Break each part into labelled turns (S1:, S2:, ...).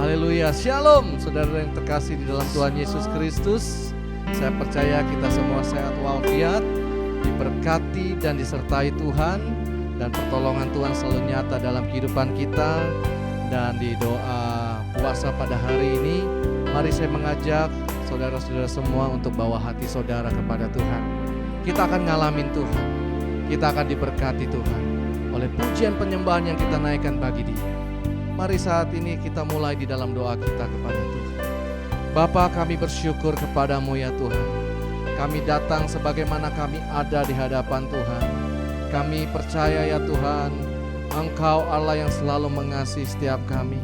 S1: Haleluya, shalom saudara yang terkasih di dalam Tuhan Yesus Kristus. Saya percaya kita semua sehat walafiat, diberkati dan disertai Tuhan, dan pertolongan Tuhan selalu nyata dalam kehidupan kita. Dan di doa puasa pada hari ini, mari saya mengajak saudara-saudara semua untuk bawa hati saudara kepada Tuhan. Kita akan ngalamin Tuhan, kita akan diberkati Tuhan oleh pujian penyembahan yang kita naikkan bagi Dia. Mari saat ini kita mulai di dalam doa kita kepada Tuhan. Bapa, kami bersyukur kepadamu ya Tuhan. Kami datang sebagaimana kami ada di hadapan Tuhan. Kami percaya ya Tuhan, Engkau Allah yang selalu mengasihi setiap kami.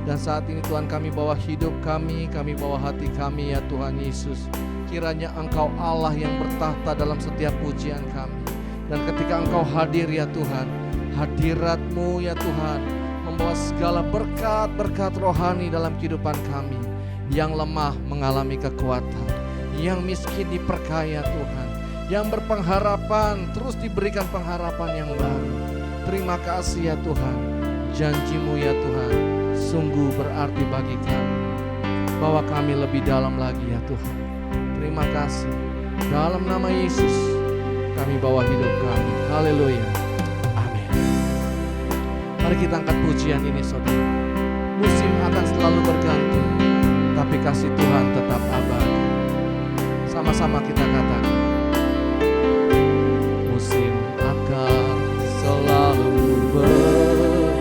S1: Dan saat ini Tuhan, kami bawa hidup kami bawa hati kami ya Tuhan Yesus. Kiranya Engkau Allah yang bertahta dalam setiap pujian kami. Dan ketika Engkau hadir ya Tuhan, hadirat-Mu ya Tuhan membawa segala berkat-berkat rohani dalam kehidupan kami. Yang lemah mengalami kekuatan, yang miskin diperkaya Tuhan, yang berpengharapan terus diberikan pengharapan yang baru. Terima kasih ya Tuhan, janji-Mu ya Tuhan sungguh berarti bagi kami. Bawa kami lebih dalam lagi ya Tuhan. Terima kasih, dalam nama Yesus kami bawa hidup kami. Haleluya. Mari kita angkat pujian ini saudara. Musim akan selalu berganti, tapi kasih Tuhan tetap abadi. Sama-sama kita katakan, musim akan selalu berganti,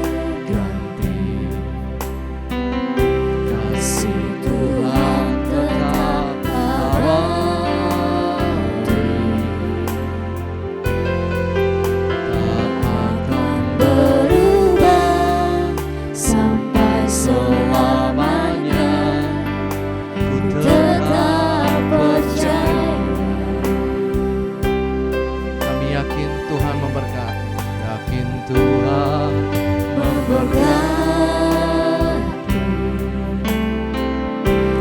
S1: kasih Tuhan tetap abadi. Tak akan selamanya, ku tetap percaya. Kami yakin Tuhan memberkati, yakin Tuhan memberkati.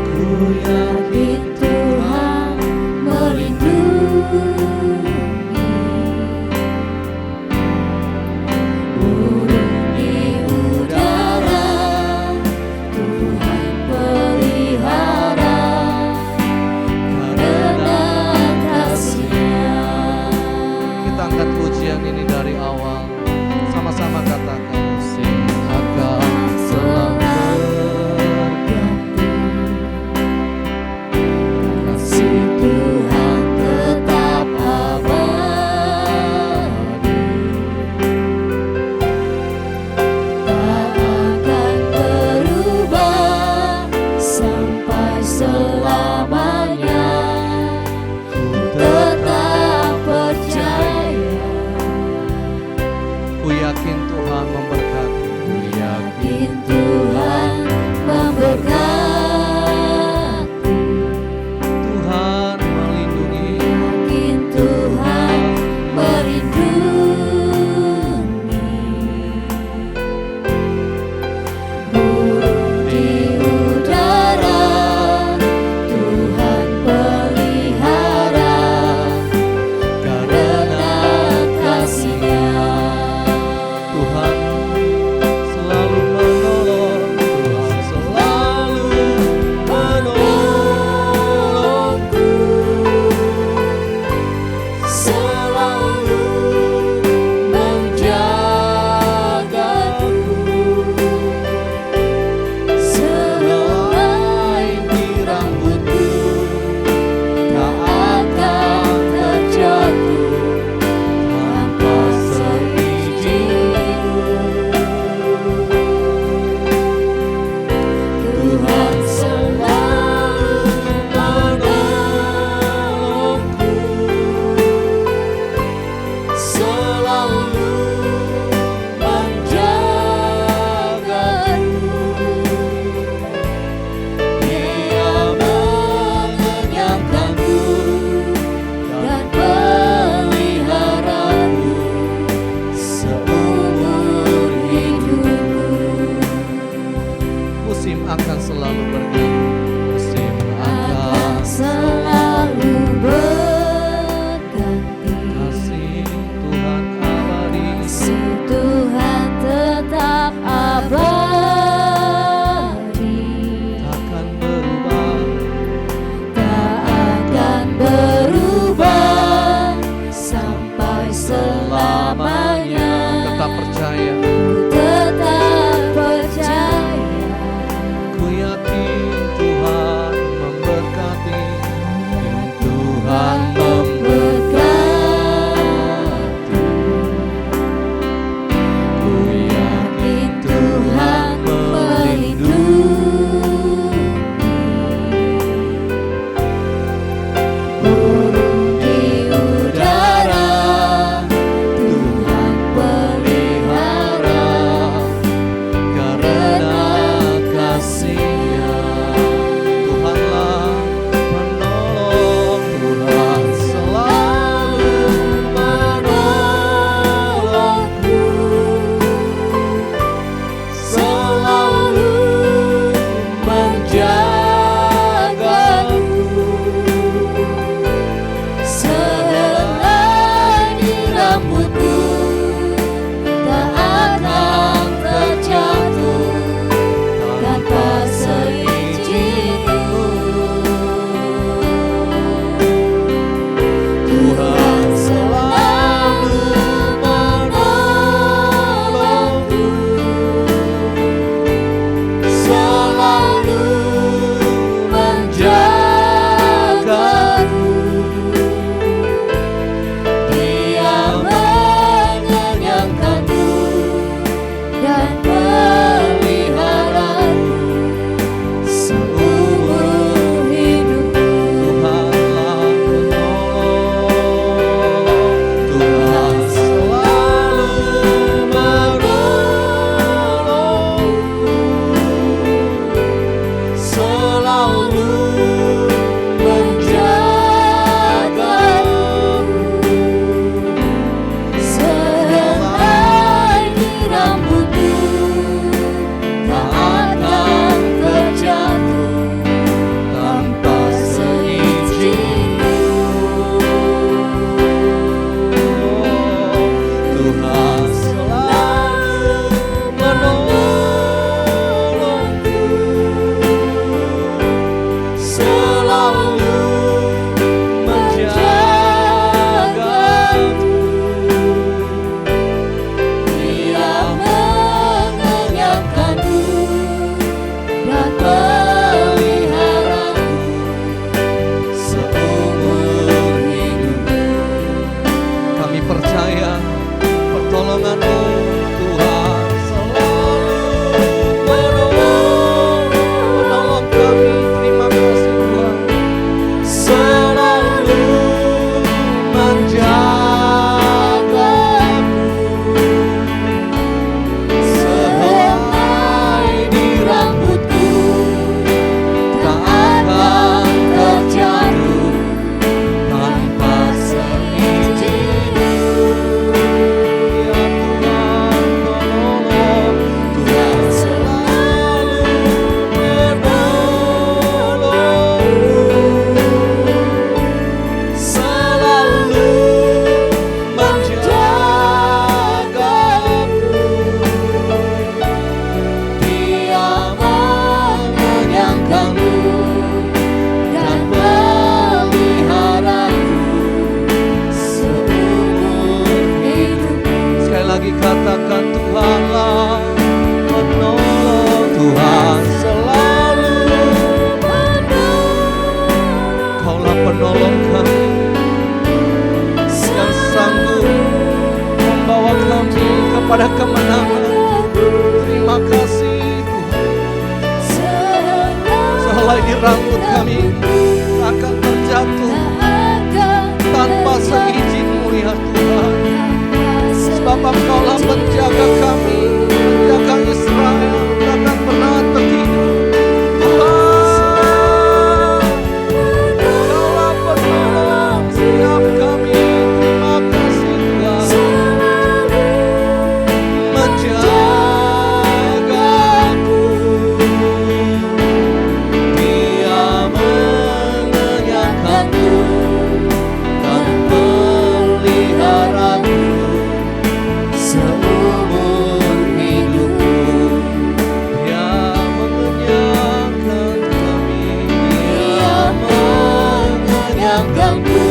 S1: Ku yakin Tuhan melindungi. Ini dari awal, sama-sama katakan, musim akan selalu berganti, kasih Tuhan tetap abadi, tak akan berubah sampai selamanya. Ku tetap percaya. Ku yakin Tuhan memberkati, ku yakin Tuhan memberkati. Tuhan melindungi, yakin Tuhan melindungi. Burung di udara Tuhan pelihara, karena kasih-Nya. Tuhan selalu menolong, Tuhan selalu menolongku, selalu menjagaku. Sehelai di rambutku tak akan terjatuh tanpa seizin-Mu. Tuhan selalu menolongku, selalu menjagaku. Dia mengenyangkanku dan peliharaku seumur hidupku. Musim akan selalu berganti, musim akan selalu berganti, kasih Tuhan abadi, kasih Tuhan tetap abadi. mulai di rambut kami akan terjatuh tanpa seizin-Mu ya Tuhan. Sebab Engkaulah menjaga kami, menjaga Israel, takkan pernah tertidur. Tuhan, Engkaulah penolong setiap kami. Terima kasih Tuhan, menjagaku. Dia mengenyangkanku dan memeliharaku seumur hidupku. Dia mengenyangkan kami, Dia mengenyangkanku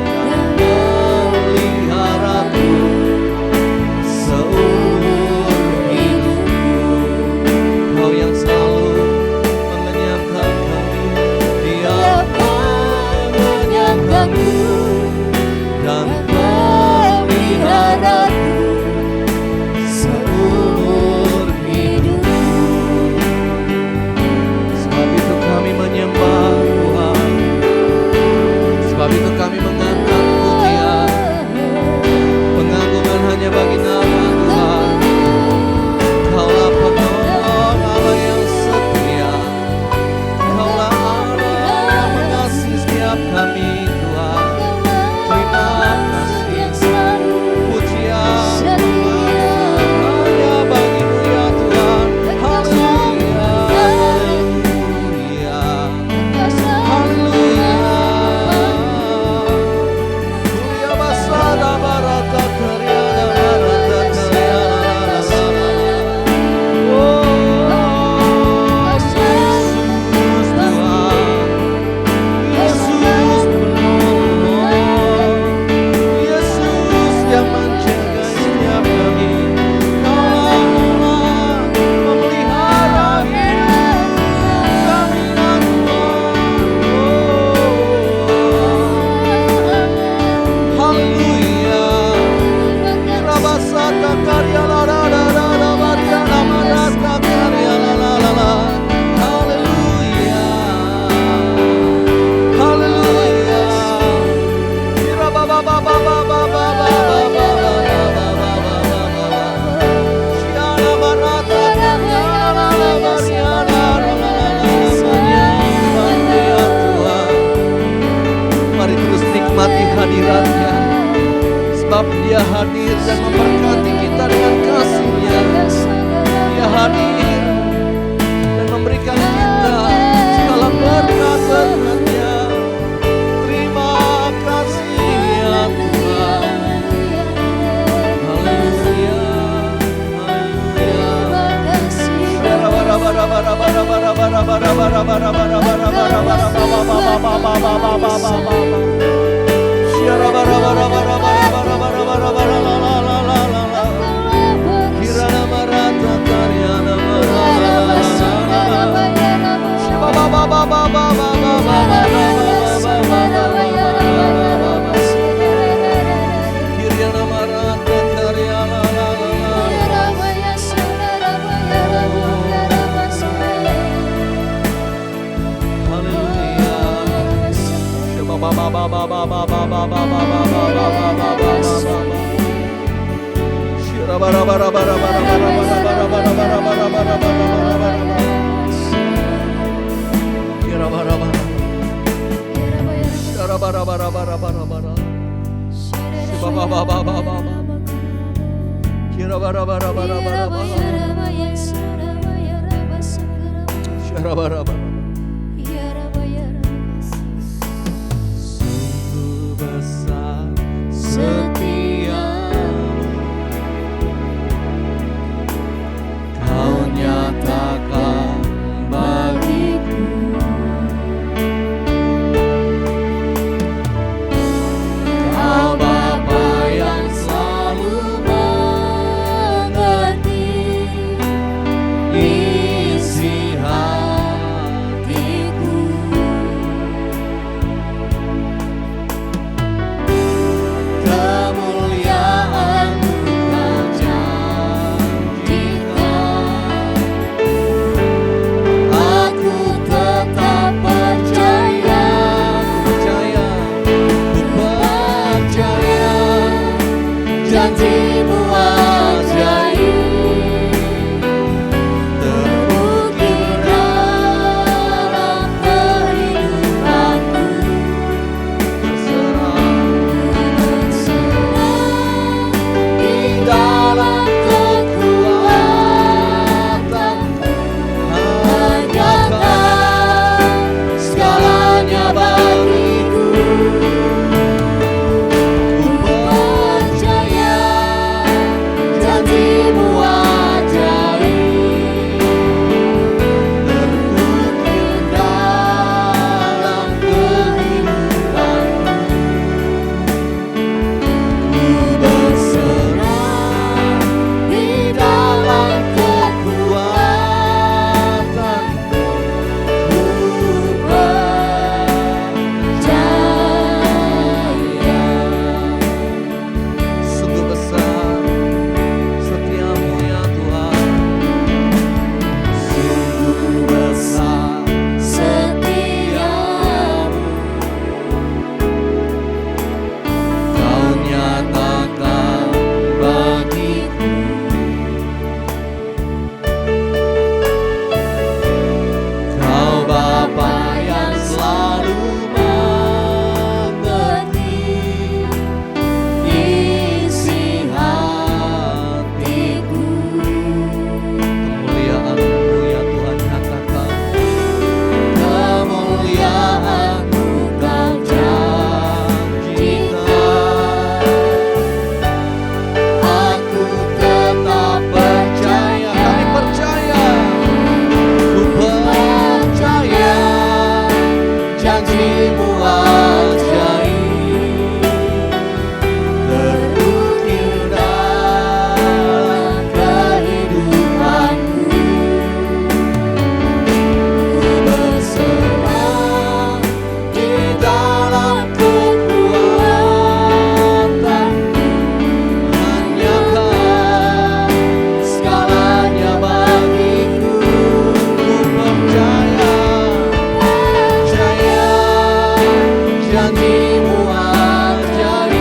S1: dan memeliharaku seumur hidupku. Kau yang selalu mengenyangkan kami, Dia mengenyangkanku dan memeliharaku seumur hidupku. Sebab itu kami menyembah Tuhan, sebab itu kami mengangkat pujian, pengagungan hanya bagi nama Tuhan. Kaulah penolong, Allah yang setia, Kaulah Allah yang mengasihi setiap kami Tuhan. Terima kasih, pujian hanya bagi-Mu ya Tuhan. Haleluya, haleluya, haleluya. Kuya basada barata karyana barata karyana. Oh, Yesus Tuhan, Yesus penolong, Yesus yang menjaga setiap kami. Kaulah Allah memelihara hidup kami ya Tuhan. Haleluya. Rabasata karya la la la la la maria la marata karya la la la la. Haleluya. Haleluya. Mari terus nikmati hadiratnya, sebab Dia hadir dan memberkati kita dengan kasih-Nya. Dia hadir dan memberikan kita segala berkat-berkat-Nya. Terima kasih ya Tuhan. Haleluya, Sungguh besar setia Kau nyatakan bagiku. Kau Bapa yang selalu mengerti isi hati. janjimu ajaib, terukir dalam kehidupanku. Ku berserah di dalam kekuatanmu. Hanya Kau segalanya bagiku. Ku percaya, percaya janjimu ajaib,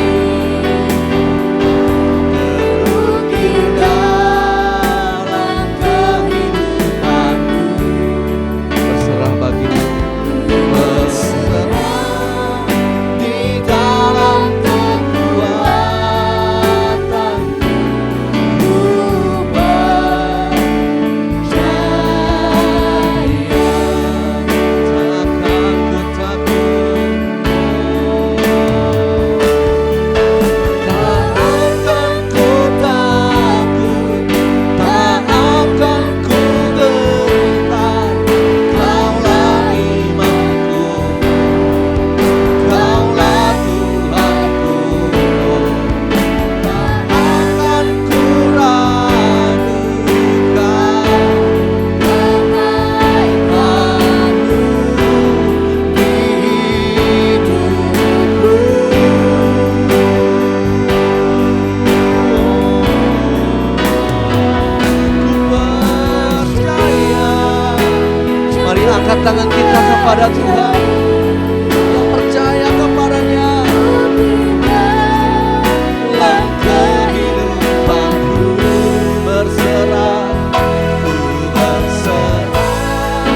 S1: terukir dalam kehidupanku. Berserah bagimu, berserah di dalam kekuatanmu. Ku angkat tangan kita kepada Tuhan, yang percaya kepadanya. Dalam kehidupanku berserah, ku berserah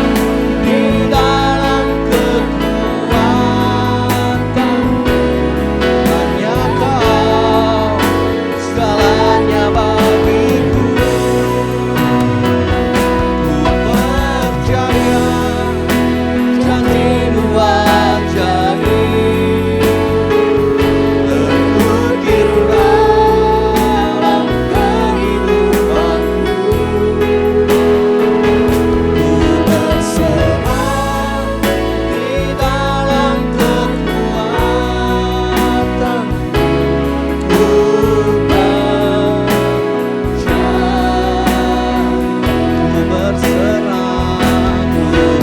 S1: di dalam kekuatanmu. Hanya Kau segalanya bagiku. Ku percaya janjimu ajaib, terukir dalam kehidupanku. Ku berserah di dalam kekuatanmu. Ku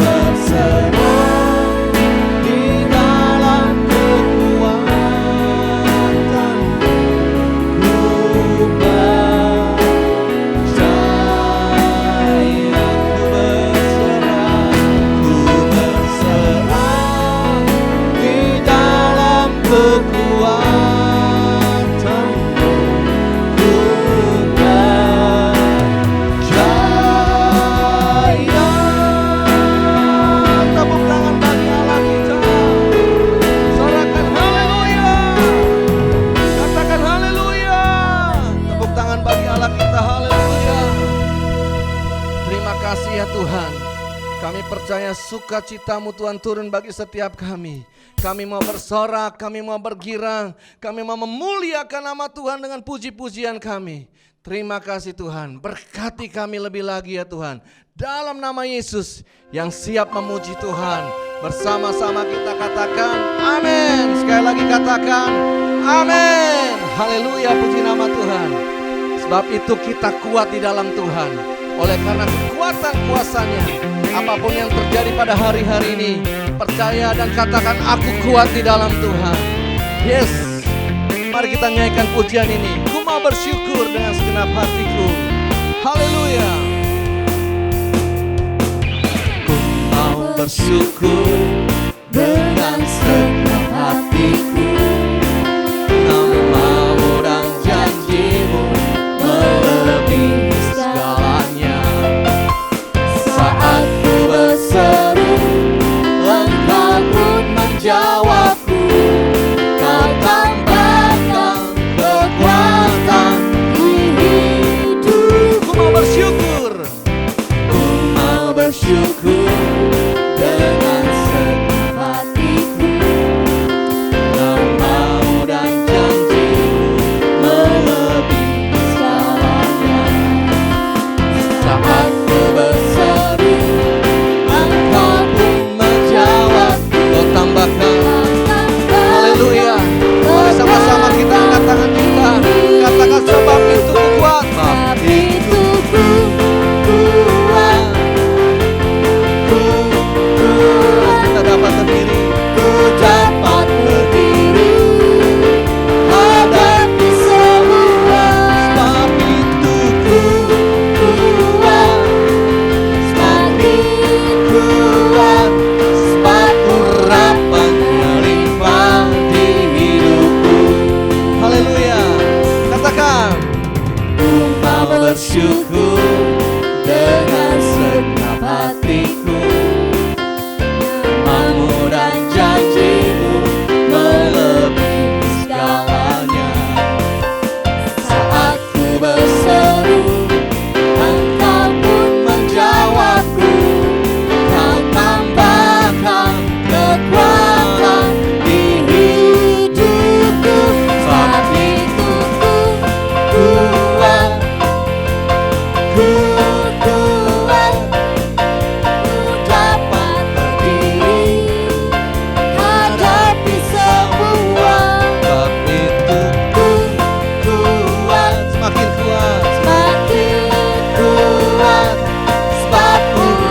S1: berserah di dalam kekuatanmu. Ku berserah di dalam kekuatanmu. Ku percaya. Tepuk tangan bagi Allah kita. Sorakan haleluya. Katakan haleluya. Tepuk tangan bagi Allah kita. Haleluya. Terima kasih ya Tuhan. Kami percaya sukacita-Mu Tuhan turun bagi setiap kami. Kami mau bersorak, kami mau bergirang, kami mau memuliakan nama Tuhan dengan puji-pujian kami. Terima kasih Tuhan, berkati kami lebih lagi ya Tuhan. Dalam nama Yesus yang siap memuji Tuhan, bersama-sama kita katakan amin. Sekali lagi katakan amin. Haleluya, puji nama Tuhan. Sebab itu kita kuat di dalam Tuhan. Oleh karena kekuatan kuasanya, apapun yang terjadi pada hari-hari ini, percaya dan katakan aku kuat di dalam Tuhan. Yes, mari kita nyanyikan pujian ini. Ku mau bersyukur dengan segenap hatiku. Haleluya. Ku mau bersyukur dengan segenap hatiku. Namamu dan janjimu melebihi segalanya. Saat ku berseru, Engkau pun menjawabku. Kau tambahkan kekuatan di hidupku. Ku mau bersyukur. Ku mau bersyukur dengan segenap hatiku. Namamu dan janjimu melebihi segalanya. Saat ku berseru, Engkau pun menjawab. Kau tambahkan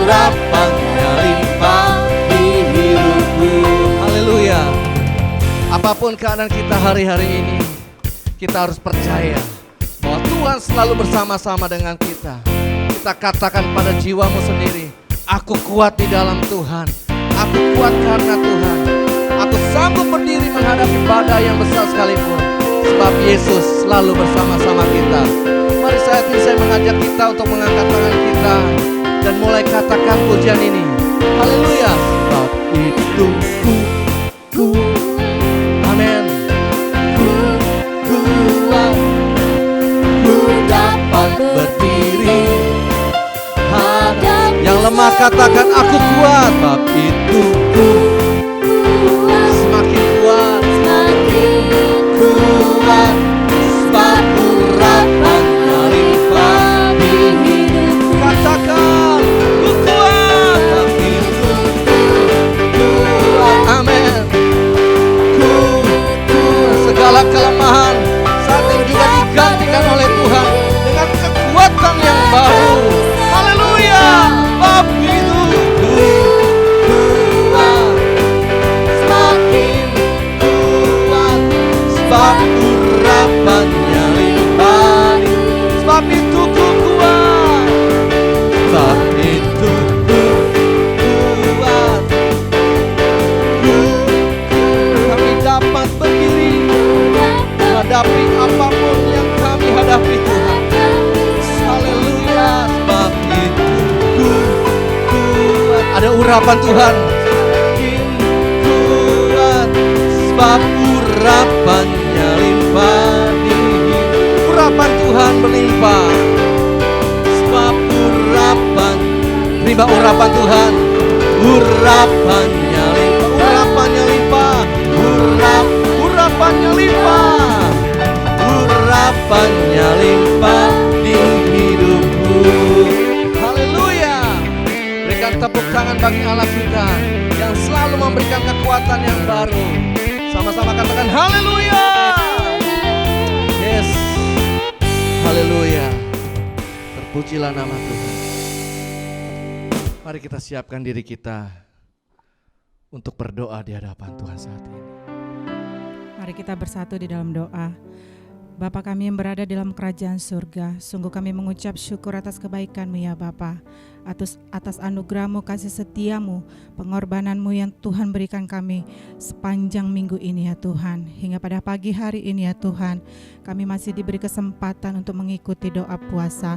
S1: urapannya limpah di hidupku. Haleluya. Apapun keadaan kita hari-hari ini, kita harus percaya bahwa Tuhan selalu bersama-sama dengan kita. Kita katakan pada jiwamu sendiri, aku kuat di dalam Tuhan. Aku kuat karena Tuhan. Aku sanggup berdiri menghadapi badai yang besar sekalipun, sebab Yesus selalu bersama-sama kita. Mari saat ini saya mengajak kita untuk mengangkat tangan kita dan mulai katakan pujian ini. Haleluya. Sebab itu ku amin. Ku dapat berdiri. Yang lemah katakan aku kuat. Sebab itu ku semakin kuat. Sebab urapannya limpah di hidupku. Katakan ku kuat. Sebab itu ku kuat. Amin. Segala kelemahan saat ini juga digantikan oleh Tuhan dengan kekuatan yang baru. Haleluya. Sebab itu ku kuat, semakin kuat, sebab urapannya limpah. Sebab itu ku kuat, sebab itu ku kuat. Kami dapat berdiri menghadapi apapun yang kami hadapi Tuhan. Haleluya. Sebab itu ku kuat. Ada urapan Tuhan. Semakin kuat, sebab urapannya limpah di hidup. Urapan Tuhan berlimpah. Sebab urapan, terima urapan Tuhan. Urapannya limpah. Urapannya limpah. Urapannya limpah. Urapannya limpah di hidupku. Haleluya. Berikan tepuk tangan bagi Allah kita yang selalu memberikan kekuatan yang baru. Sama-sama katakan haleluya. Yes. Haleluya. Terpujilah nama Tuhan. Mari kita siapkan diri kita untuk berdoa di hadapan Tuhan saat ini.
S2: Mari kita bersatu di dalam doa. Bapa kami yang berada dalam kerajaan surga, sungguh kami mengucap syukur atas kebaikan-Mu ya Bapa, atas anugerah-Mu, kasih setia-Mu, pengorbanan-Mu yang Tuhan berikan kami sepanjang minggu ini ya Tuhan. Hingga pada pagi hari ini ya Tuhan, kami masih diberi kesempatan untuk mengikuti doa puasa.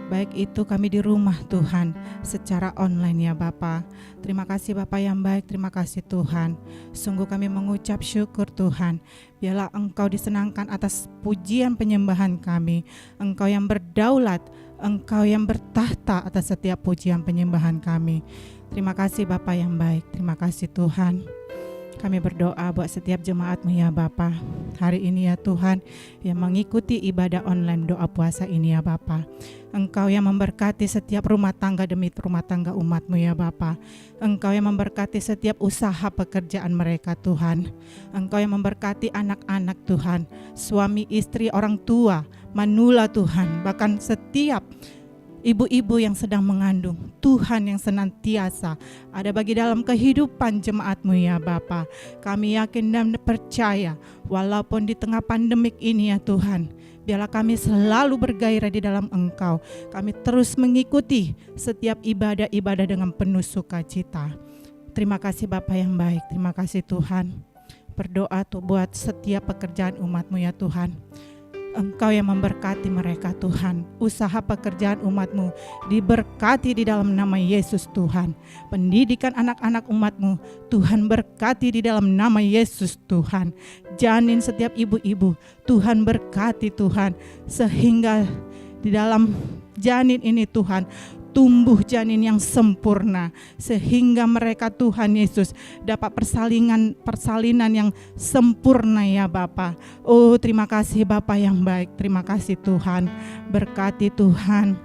S2: Baik itu kami di rumah Tuhan, secara online ya Bapa. Terima kasih Bapa yang baik, terima kasih Tuhan. Sungguh kami mengucap syukur Tuhan. Biarlah Engkau disenangkan atas pujian penyembahan kami. Engkau yang berdaulat, Engkau yang bertahta atas setiap pujian penyembahan kami. Terima kasih Bapa yang baik, terima kasih Tuhan. Kami berdoa buat setiap jemaat-Mu ya Bapa. Hari ini ya Tuhan, yang mengikuti ibadah online doa puasa ini ya Bapa. Engkau yang memberkati setiap rumah tangga demi rumah tangga umat-Mu ya Bapa. Engkau yang memberkati setiap usaha pekerjaan mereka Tuhan. Engkau yang memberkati anak-anak Tuhan, suami, istri, orang tua, manula Tuhan. Bahkan setiap ibu-ibu yang sedang mengandung, Tuhan yang senantiasa ada bagi dalam kehidupan jemaat-Mu ya Bapa. Kami yakin dan percaya walaupun di tengah pandemik ini ya Tuhan, biarlah kami selalu bergairah di dalam Engkau. Kami terus mengikuti setiap ibadah-ibadah dengan penuh sukacita. Terima kasih Bapa yang baik, terima kasih Tuhan. Berdoa tuh buat setiap pekerjaan umat-Mu ya Tuhan. Engkau yang memberkati mereka Tuhan. Usaha pekerjaan umat-Mu diberkati di dalam nama Yesus Tuhan. Pendidikan anak-anak umat-Mu Tuhan berkati di dalam nama Yesus Tuhan. Janin setiap ibu-ibu Tuhan berkati Tuhan. Sehingga di dalam janin ini Tuhan tumbuh janin yang sempurna, sehingga mereka Tuhan Yesus dapat persalinan yang sempurna ya Bapa. Oh terima kasih Bapa yang baik, terima kasih Tuhan. Berkati Tuhan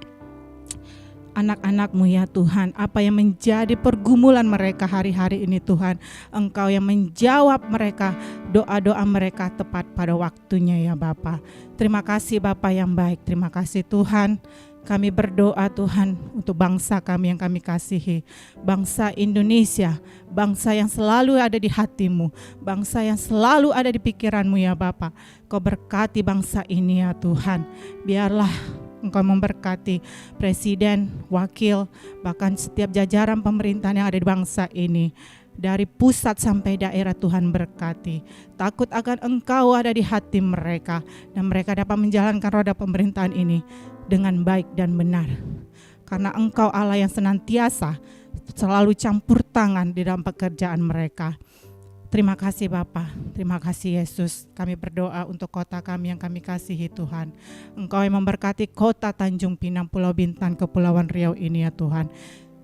S2: anak-anak-Mu ya Tuhan, apa yang menjadi pergumulan mereka hari-hari ini Tuhan, Engkau yang menjawab mereka, doa-doa mereka tepat pada waktunya ya Bapa. Terima kasih Bapa yang baik, terima kasih Tuhan. Kami berdoa Tuhan untuk bangsa kami yang kami kasihi, bangsa Indonesia, bangsa yang selalu ada di hatimu, bangsa yang selalu ada di pikiranmu ya Bapa. Kau berkati bangsa ini ya Tuhan. Biarlah Engkau memberkati presiden, wakil, bahkan setiap jajaran pemerintahan yang ada di bangsa ini. Dari pusat sampai daerah Tuhan berkati. Takut akan Engkau ada di hati mereka, dan mereka dapat menjalankan roda pemerintahan ini dengan baik dan benar. Karena Engkau Allah yang senantiasa selalu campur tangan di dalam pekerjaan mereka. Terima kasih Bapa, terima kasih Yesus. Kami berdoa untuk kota kami yang kami kasihi Tuhan. Engkau yang memberkati kota Tanjung Pinang, Pulau Bintan, Kepulauan Riau ini ya Tuhan.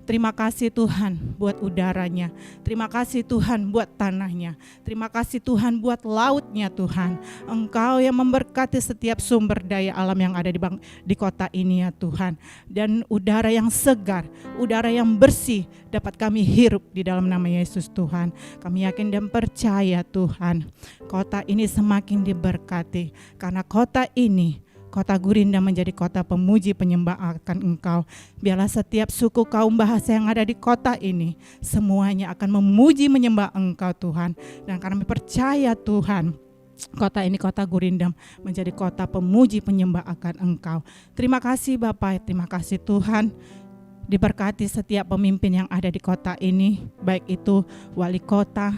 S2: Terima kasih Tuhan buat udaranya. Terima kasih Tuhan buat tanahnya. Terima kasih Tuhan buat lautnya Tuhan. Engkau yang memberkati setiap sumber daya alam yang ada di kota ini ya Tuhan. Dan udara yang segar, udara yang bersih dapat kami hirup di dalam nama Yesus Tuhan. Kami yakin dan percaya Tuhan, kota ini semakin diberkati. Karena kota ini, Kota Gurinda menjadi kota pemuji penyembah akan Engkau. Biarlah setiap suku kaum bahasa yang ada di kota ini semuanya akan memuji menyembah Engkau Tuhan. Dan kami percaya Tuhan, kota ini, kota Gurinda, menjadi kota pemuji penyembah akan Engkau. Terima kasih Bapak, terima kasih Tuhan. Diberkati setiap pemimpin yang ada di kota ini, baik itu wali kota,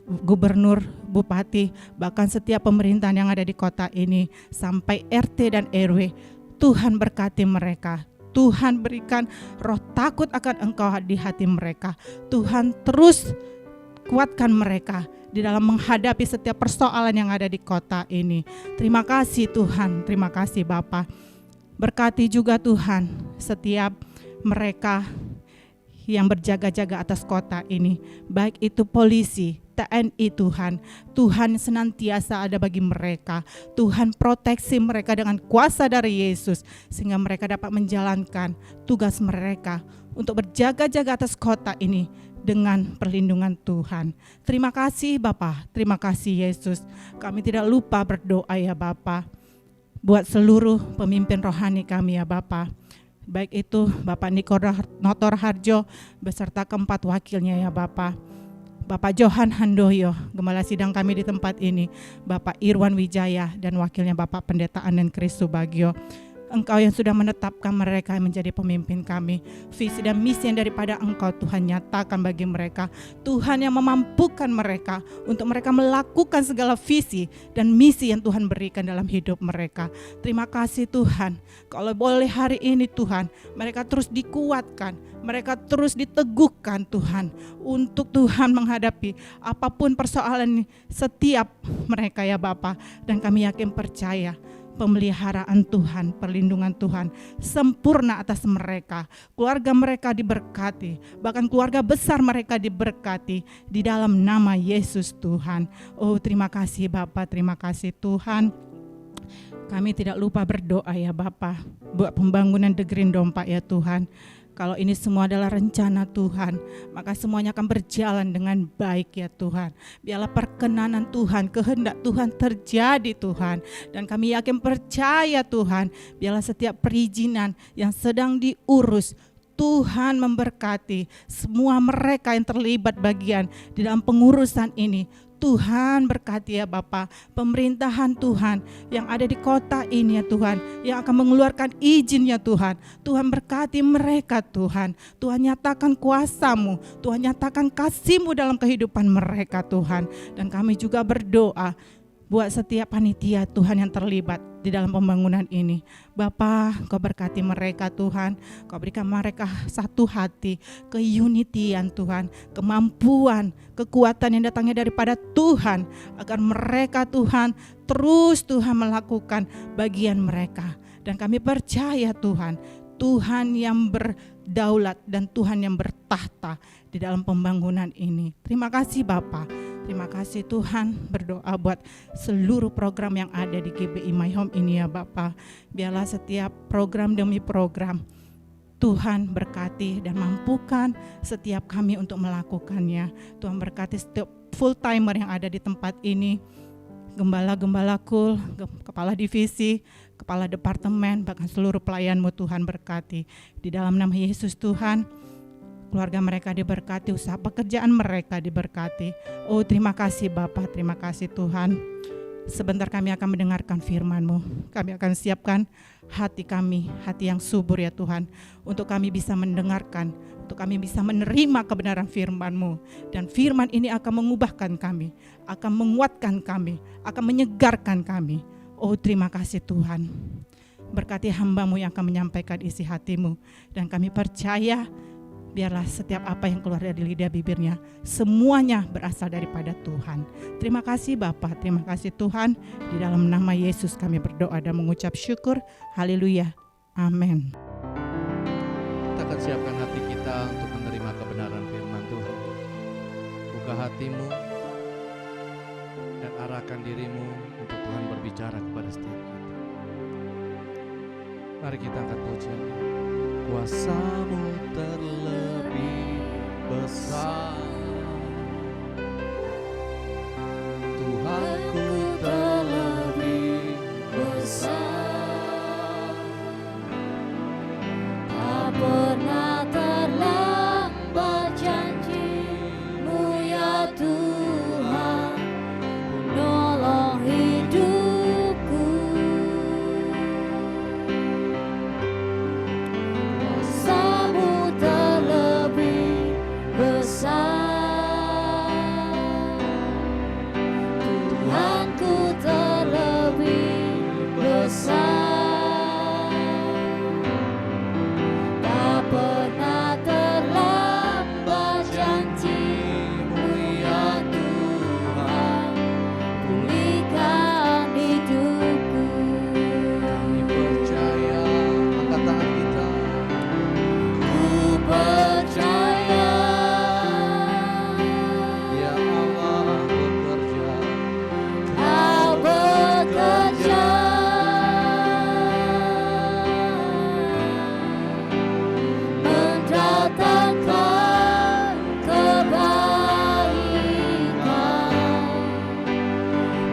S2: gubernur, bupati, bahkan setiap pemerintahan yang ada di kota ini sampai RT dan RW. Tuhan berkati mereka. Tuhan berikan roh takut akan Engkau di hati mereka. Tuhan terus kuatkan mereka di dalam menghadapi setiap persoalan yang ada di kota ini. Terima kasih Tuhan, terima kasih Bapa. Berkati juga Tuhan setiap mereka yang berjaga-jaga atas kota ini, baik itu polisi, TNI Tuhan. Tuhan senantiasa ada bagi mereka. Tuhan proteksi mereka dengan kuasa dari Yesus, sehingga mereka dapat menjalankan tugas mereka untuk berjaga-jaga atas kota ini dengan perlindungan Tuhan. Terima kasih Bapa, terima kasih Yesus. Kami tidak lupa berdoa ya Bapa, buat seluruh pemimpin rohani kami ya Bapa. Baik itu Bapak Niko Notor Harjo beserta keempat wakilnya ya Bapak. Bapak Johan Handoyo, Gembala Sidang kami di tempat ini. Bapak Irwan Wijaya dan wakilnya Bapak Pendeta Anen Kris Subagio. Engkau yang sudah menetapkan mereka menjadi pemimpin kami. Visi dan misi yang daripada Engkau Tuhan nyatakan bagi mereka. Tuhan yang memampukan mereka untuk mereka melakukan segala visi dan misi yang Tuhan berikan dalam hidup mereka. Terima kasih Tuhan. Kalau boleh hari ini Tuhan, mereka terus dikuatkan, mereka terus diteguhkan Tuhan, untuk Tuhan menghadapi apapun persoalan setiap mereka ya Bapa. Dan kami yakin percaya pemeliharaan Tuhan, perlindungan Tuhan sempurna atas mereka. Keluarga mereka diberkati, bahkan keluarga besar mereka diberkati di dalam nama Yesus Tuhan. Oh terima kasih Bapa, terima kasih Tuhan. Kami tidak lupa berdoa ya Bapa, buat pembangunan The Green Dompa ya Tuhan. Kalau ini semua adalah rencana Tuhan, maka semuanya akan berjalan dengan baik ya Tuhan. Biarlah perkenanan Tuhan, kehendak Tuhan terjadi Tuhan. Dan kami yakin percaya Tuhan, biarlah setiap perizinan yang sedang diurus, Tuhan memberkati semua mereka yang terlibat bagian di dalam pengurusan ini. Tuhan berkati ya Bapa, pemerintahan Tuhan yang ada di kota ini ya Tuhan, yang akan mengeluarkan izin ya Tuhan. Tuhan berkati mereka Tuhan. Tuhan nyatakan kuasa-Mu, Tuhan nyatakan kasih-Mu dalam kehidupan mereka Tuhan. Dan kami juga berdoa buat setiap panitia Tuhan yang terlibat di dalam pembangunan ini. Bapa, Kau berkati mereka Tuhan, Kau berikan mereka satu hati, keunitian Tuhan, kemampuan, kekuatan yang datangnya daripada Tuhan, agar mereka Tuhan terus Tuhan melakukan bagian mereka. Dan kami percaya Tuhan, Tuhan yang berdaulat dan Tuhan yang bertahta di dalam pembangunan ini. Terima kasih Bapa. Terima kasih Tuhan, berdoa buat seluruh program yang ada di GBI My Home ini ya Bapa. Biarlah setiap program demi program Tuhan berkati dan mampukan setiap kami untuk melakukannya. Tuhan berkati setiap full timer yang ada di tempat ini. gembala-gembala kul, kepala divisi, kepala departemen, bahkan seluruh pelayan-Mu Tuhan berkati. Di dalam nama Yesus Tuhan, keluarga mereka diberkati, usaha pekerjaan mereka diberkati. Oh terima kasih Bapa, terima kasih Tuhan. Sebentar kami akan mendengarkan firman-Mu. Kami akan siapkan hati kami, hati yang subur ya Tuhan, untuk kami bisa mendengarkan, untuk kami bisa menerima kebenaran firman-Mu. Dan firman ini akan mengubahkan kami, akan menguatkan kami, akan menyegarkan kami. Oh terima kasih Tuhan. Berkati hamba-Mu yang akan menyampaikan isi hati-Mu. Dan kami percaya, biarlah setiap apa yang keluar dari lidah bibirnya, semuanya berasal daripada Tuhan. Terima kasih Bapa, terima kasih Tuhan. Di dalam nama Yesus kami berdoa dan mengucap syukur. Haleluya. Amin.
S1: Kita akan siapkan hati kita untuk menerima kebenaran firman Tuhan. Buka hatimu dan arahkan dirimu untuk Tuhan berbicara kepada setiap kita. Mari kita angkat pujian. Kuasa-Mu terlebih besar, Tuhanku terlebih besar.
S3: Tak pernah terlambat janji-Mu ya Tuhan, menolong hidupku. Kuasa-Mu terlebih besar, Tuhanku terlebih besar. Tak pernah terlambat janji-Mu ya Tuhan, pulihkan hidupku.
S1: Kami percaya, angkat tangan kita.
S3: Ku percaya
S1: Ya Allah bekerja,
S3: Kau bekerja, mendatangkan kebaikan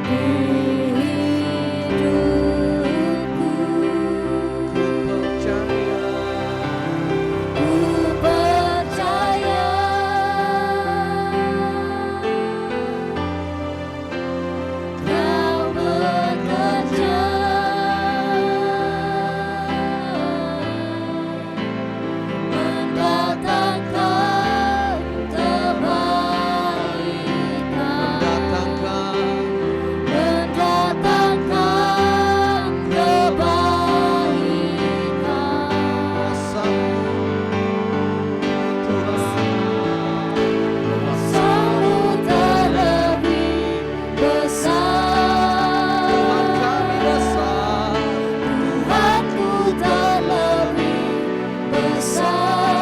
S3: di hidupku.
S1: ku percaya.
S3: Ku percaya Kau bekerja, mendatangkan kebaikan, mendatangkan kebaikan. Kuasa-Mu terlebih besar, Tuhanku terlebih besar.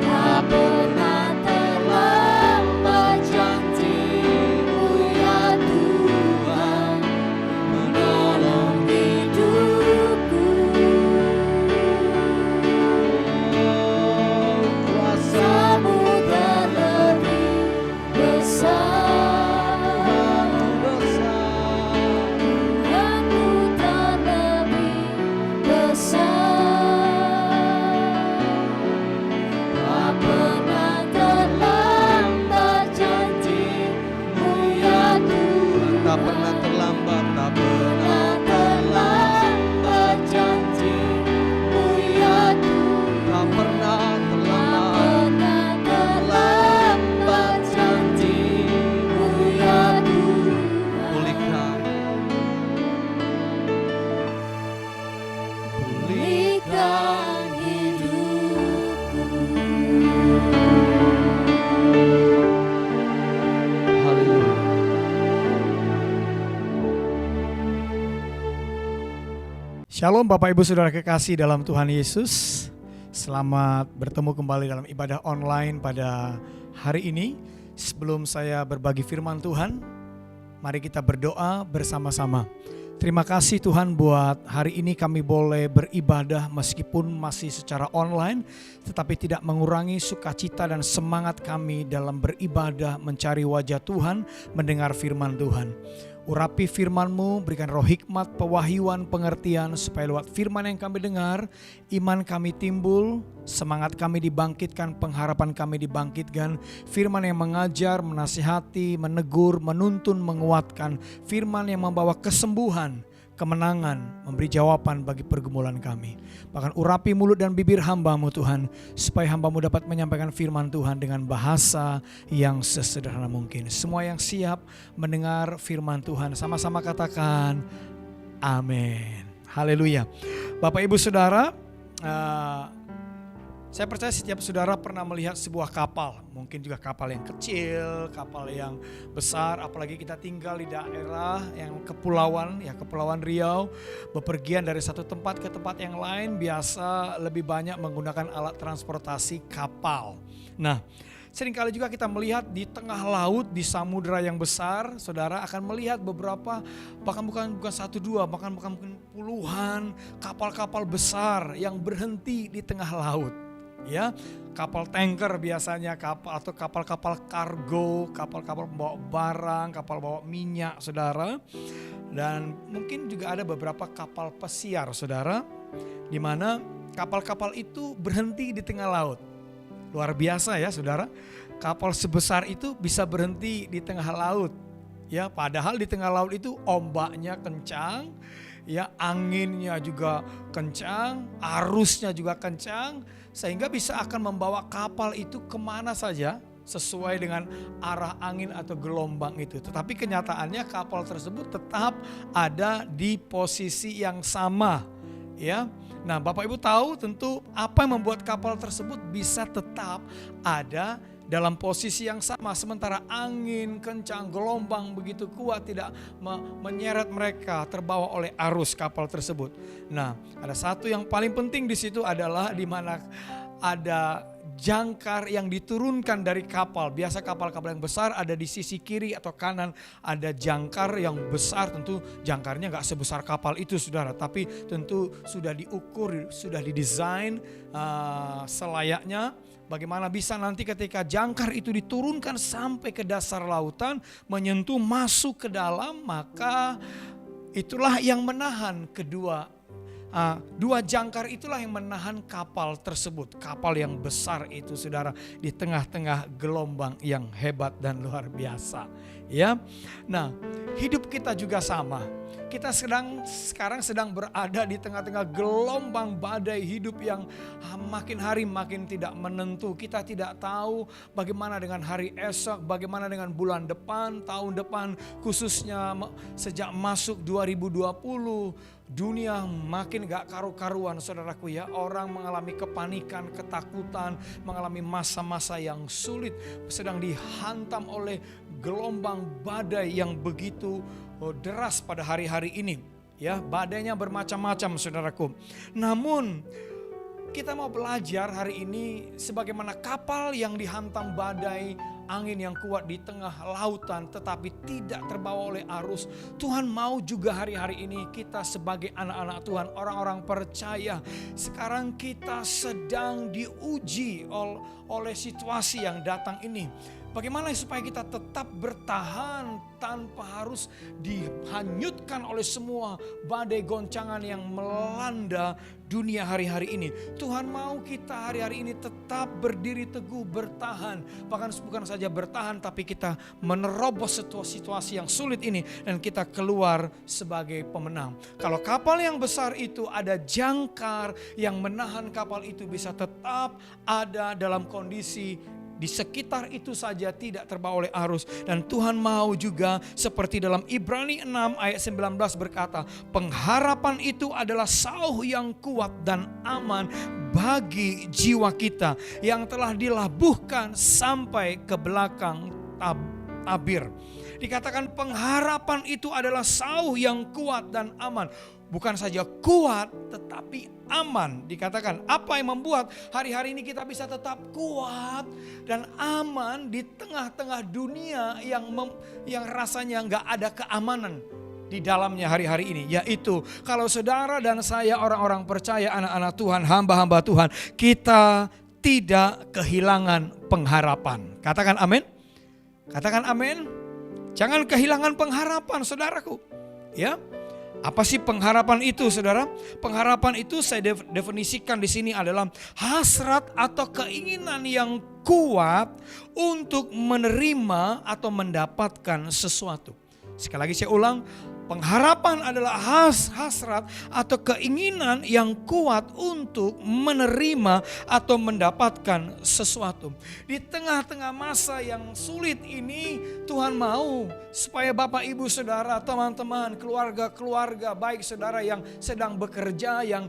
S3: Tak pernah terlambat janji-Mu ya Tuhan, menolong hidupku. Kuasa-Mu terlebih besar, Tuhanku terlebih besar. Tak pernah terlambat janji-Mu ya Tuhan,
S1: Tak pernah terlambat, tak pernah
S3: terlambat janji-Mu ya Tuhan.
S1: tak pernah
S3: Tak
S1: terlambat.
S3: pernah terlambat janji-Mu ya Tuhan.
S1: Pulihkan,
S3: Pulihkan hidupku.
S1: haleluya.
S4: Shalom Bapak Ibu Saudara kekasih dalam Tuhan Yesus. Selamat bertemu kembali dalam ibadah online pada hari ini. Sebelum saya berbagi firman Tuhan, mari kita berdoa bersama-sama. Terima kasih Tuhan buat hari ini kami boleh beribadah meskipun masih secara online, tetapi tidak mengurangi sukacita dan semangat kami dalam beribadah, mencari wajah Tuhan, mendengar firman Tuhan. Urapi firman-Mu, berikan roh hikmat, pewahyuan, pengertian, supaya lewat firman yang kami dengar, iman kami timbul, semangat kami dibangkitkan, pengharapan kami dibangkitkan. Firman yang mengajar, menasihati, menegur, menuntun, menguatkan. Firman yang membawa kesembuhan, kemenangan, memberi jawaban bagi pergumulan kami. Bahkan urapi mulut dan bibir hamba-Mu Tuhan, supaya hamba-Mu dapat menyampaikan firman Tuhan dengan bahasa yang sesederhana mungkin. Semua yang siap mendengar firman Tuhan, sama-sama katakan amin. Haleluya. Bapak Ibu Saudara, saya percaya setiap saudara pernah melihat sebuah kapal, mungkin juga kapal yang kecil, kapal yang besar, apalagi kita tinggal di daerah yang kepulauan, ya Kepulauan Riau, bepergian dari satu tempat ke tempat yang lain biasa lebih banyak menggunakan alat transportasi kapal. Nah, seringkali juga kita melihat di tengah laut, di samudera yang besar, saudara akan melihat beberapa, bahkan bukan satu dua, bahkan mungkin puluhan kapal-kapal besar yang berhenti di tengah laut. Ya, kapal tanker biasanya, kapal-kapal kargo, kapal-kapal membawa barang, kapal bawa minyak, saudara. Dan mungkin juga ada beberapa kapal pesiar, saudara, di mana kapal-kapal itu berhenti di tengah laut. Luar biasa ya, saudara. Kapal sebesar itu bisa berhenti di tengah laut. Ya, padahal di tengah laut itu ombaknya kencang, ya anginnya juga kencang, arusnya juga kencang, sehingga bisa akan membawa kapal itu kemana saja sesuai dengan arah angin atau gelombang itu. Tetapi kenyataannya kapal tersebut tetap ada di posisi yang sama, ya. Nah, Bapak Ibu tahu tentu apa yang membuat kapal tersebut bisa tetap ada dalam posisi yang sama, sementara angin kencang, gelombang begitu kuat tidak menyeret mereka, terbawa oleh arus kapal tersebut. Nah, ada satu yang paling penting di situ adalah di mana ada jangkar yang diturunkan dari kapal. Biasa kapal-kapal yang besar ada di sisi kiri atau kanan, ada jangkar yang besar. Tentu jangkarnya gak sebesar kapal itu, saudara, tapi tentu sudah diukur, sudah didesain selayaknya. Bagaimana bisa nanti ketika jangkar itu diturunkan sampai ke dasar lautan, menyentuh masuk ke dalam, maka itulah yang menahan dua jangkar itulah yang menahan kapal tersebut. Kapal yang besar itu, saudara, di tengah-tengah gelombang yang hebat dan luar biasa. Ya, nah hidup kita juga sama. Kita sekarang sedang berada di tengah-tengah gelombang badai hidup yang makin hari makin tidak menentu. Kita tidak tahu bagaimana dengan hari esok, bagaimana dengan bulan depan, tahun depan, khususnya sejak masuk 2020. Dunia makin gak karu-karuan, saudaraku ya. Orang mengalami kepanikan, ketakutan, mengalami masa-masa yang sulit, sedang dihantam oleh gelombang badai yang begitu deras pada hari-hari ini. Ya, badainya bermacam-macam, saudaraku. Namun kita mau belajar hari ini sebagaimana kapal yang dihantam badai, angin yang kuat di tengah lautan tetapi tidak terbawa oleh arus. Tuhan mau juga hari-hari ini kita sebagai anak-anak Tuhan, orang-orang percaya, sekarang kita sedang diuji oleh situasi yang datang ini. Bagaimana supaya kita tetap bertahan tanpa harus dihanyutkan oleh semua badai goncangan yang melanda dunia hari-hari ini. Tuhan mau kita hari-hari ini tetap berdiri teguh, bertahan. Bahkan bukan saja bertahan, tapi kita menerobos situasi yang sulit ini dan kita keluar sebagai pemenang. Kalau kapal yang besar itu ada jangkar yang menahan kapal itu bisa tetap ada dalam kondisi di sekitar itu saja, tidak terbawa oleh arus. Dan Tuhan mau juga seperti dalam Ibrani 6 ayat 19 berkata, pengharapan itu adalah sauh yang kuat dan aman bagi jiwa kita yang telah dilabuhkan sampai ke belakang tabir. Dikatakan pengharapan itu adalah sauh yang kuat dan aman. Bukan saja kuat tetapi aman. Dikatakan apa yang membuat hari-hari ini kita bisa tetap kuat dan aman di tengah-tengah dunia yang rasanya gak ada keamanan. di dalamnya hari-hari ini, yaitu kalau saudara dan saya orang-orang percaya, anak-anak Tuhan, hamba-hamba Tuhan, kita tidak kehilangan pengharapan. Katakan amin. Katakan amin. Jangan kehilangan pengharapan, saudaraku. Ya. Apa sih pengharapan itu, saudara? Pengharapan itu saya definisikan di sini adalah hasrat atau keinginan yang kuat untuk menerima atau mendapatkan sesuatu. Sekali lagi saya ulang, pengharapan adalah hasrat atau keinginan yang kuat untuk menerima atau mendapatkan sesuatu. Di tengah-tengah masa yang sulit ini, Tuhan mau supaya Bapak, Ibu, Saudara, teman-teman, keluarga-keluarga, baik saudara yang sedang bekerja, yang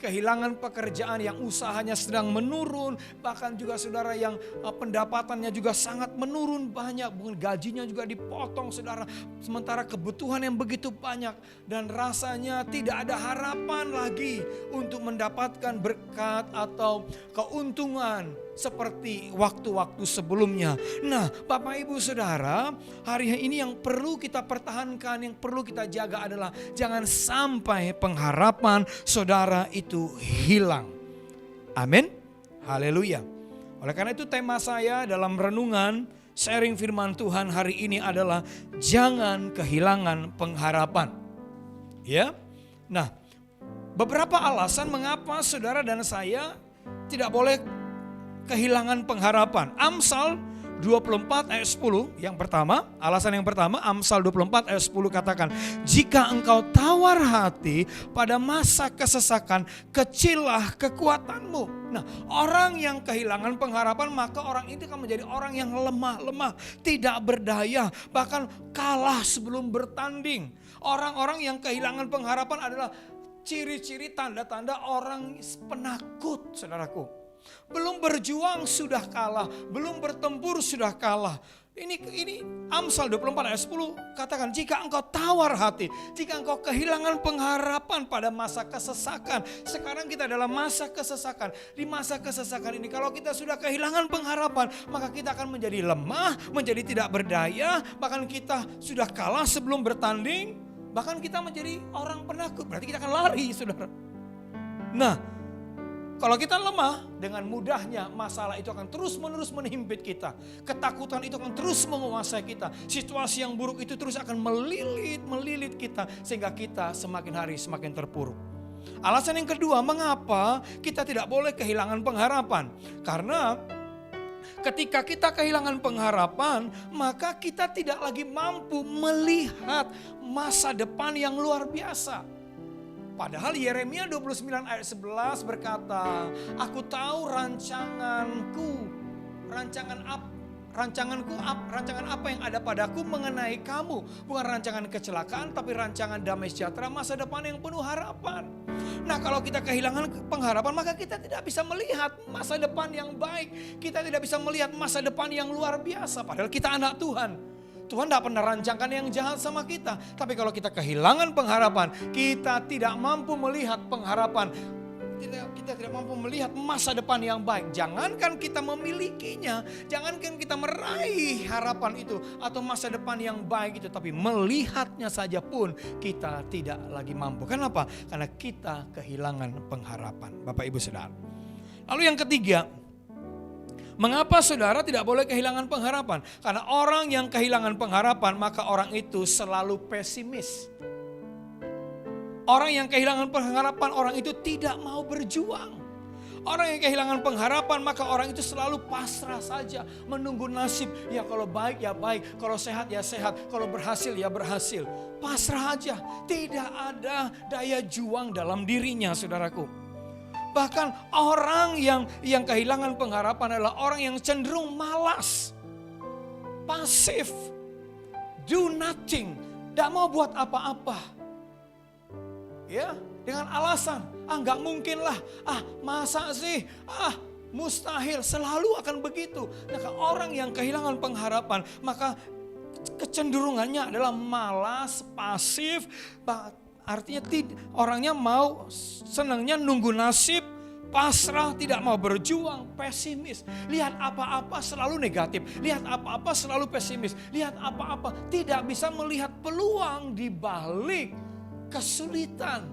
S4: kehilangan pekerjaan, yang usahanya sedang menurun, bahkan juga saudara yang pendapatannya juga sangat menurun banyak, mungkin gajinya juga dipotong saudara, sementara kebutuhan yang begitu banyak dan rasanya tidak ada harapan lagi untuk mendapatkan berkat atau keuntungan seperti waktu-waktu sebelumnya. Nah, Bapak, Ibu, Saudara, hari ini yang perlu kita pertahankan, yang perlu kita jaga adalah jangan sampai pengharapan saudara itu hilang. Amin. Haleluya. Oleh karena itu tema saya dalam renungan sharing firman Tuhan hari ini adalah jangan kehilangan pengharapan. Ya. Nah, beberapa alasan mengapa saudara dan saya tidak boleh kehilangan pengharapan. Amsal 24 ayat 10 yang pertama, alasan yang pertama, Amsal 24 ayat 10 katakan, jika engkau tawar hati pada masa kesesakan, kecillah kekuatanmu. Nah, orang yang kehilangan pengharapan maka orang itu akan menjadi orang yang lemah, tidak berdaya, bahkan kalah sebelum bertanding. Orang-orang yang kehilangan pengharapan adalah ciri-ciri tanda-tanda orang penakut, saudaraku. Belum berjuang sudah kalah, belum bertempur sudah kalah. Ini Amsal 24 ayat 10 katakan, jika engkau tawar hati, jika engkau kehilangan pengharapan pada masa kesesakan. Sekarang kita dalam masa kesesakan. Di masa kesesakan ini kalau kita sudah kehilangan pengharapan, maka kita akan menjadi lemah, menjadi tidak berdaya, bahkan kita sudah kalah sebelum bertanding, bahkan kita menjadi orang penakut. Berarti kita akan lari, saudara. Nah, kalau kita lemah, dengan mudahnya masalah itu akan terus-menerus menghimpit kita. Ketakutan itu akan terus menguasai kita. Situasi yang buruk itu terus akan melilit kita. Sehingga kita semakin hari semakin terpuruk. Alasan yang kedua, mengapa kita tidak boleh kehilangan pengharapan? Karena ketika kita kehilangan pengharapan, maka kita tidak lagi mampu melihat masa depan yang luar biasa. Padahal Yeremia 29 ayat 11 berkata, aku tahu rancangan apa yang ada padaku mengenai kamu. Bukan rancangan kecelakaan, tapi rancangan damai sejahtera, masa depan yang penuh harapan. Nah, kalau kita kehilangan pengharapan, maka kita tidak bisa melihat masa depan yang baik. Kita tidak bisa melihat masa depan yang luar biasa. Padahal kita anak Tuhan. Tuhan tidak pernah rancangkan yang jahat sama kita. Tapi kalau kita kehilangan pengharapan, kita tidak mampu melihat pengharapan. Kita tidak mampu melihat masa depan yang baik. Jangankan kita memilikinya, jangankan kita meraih harapan itu atau masa depan yang baik itu, tapi melihatnya saja pun kita tidak lagi mampu. Kenapa? Karena kita kehilangan pengharapan. Bapak, Ibu, Saudara. Lalu yang ketiga, mengapa saudara tidak boleh kehilangan pengharapan? Karena orang yang kehilangan pengharapan maka orang itu selalu pesimis. Orang yang kehilangan pengharapan, orang itu tidak mau berjuang. Orang yang kehilangan pengharapan maka orang itu selalu pasrah saja, menunggu nasib. Ya kalau baik ya baik, kalau sehat ya sehat, kalau berhasil ya berhasil. Pasrah aja, tidak ada daya juang dalam dirinya, saudaraku. Bahkan orang yang kehilangan pengharapan adalah orang yang cenderung malas, pasif, do nothing, tidak mau buat apa-apa. Ya, dengan alasan, nggak mungkin lah, masa sih, mustahil, selalu akan begitu. Nah, orang yang kehilangan pengharapan, maka kecenderungannya adalah malas, pasif, artinya orangnya mau senangnya nunggu nasib, pasrah, tidak mau berjuang, pesimis. Lihat apa-apa selalu negatif, lihat apa-apa selalu pesimis, lihat apa-apa tidak bisa melihat peluang di balik kesulitan.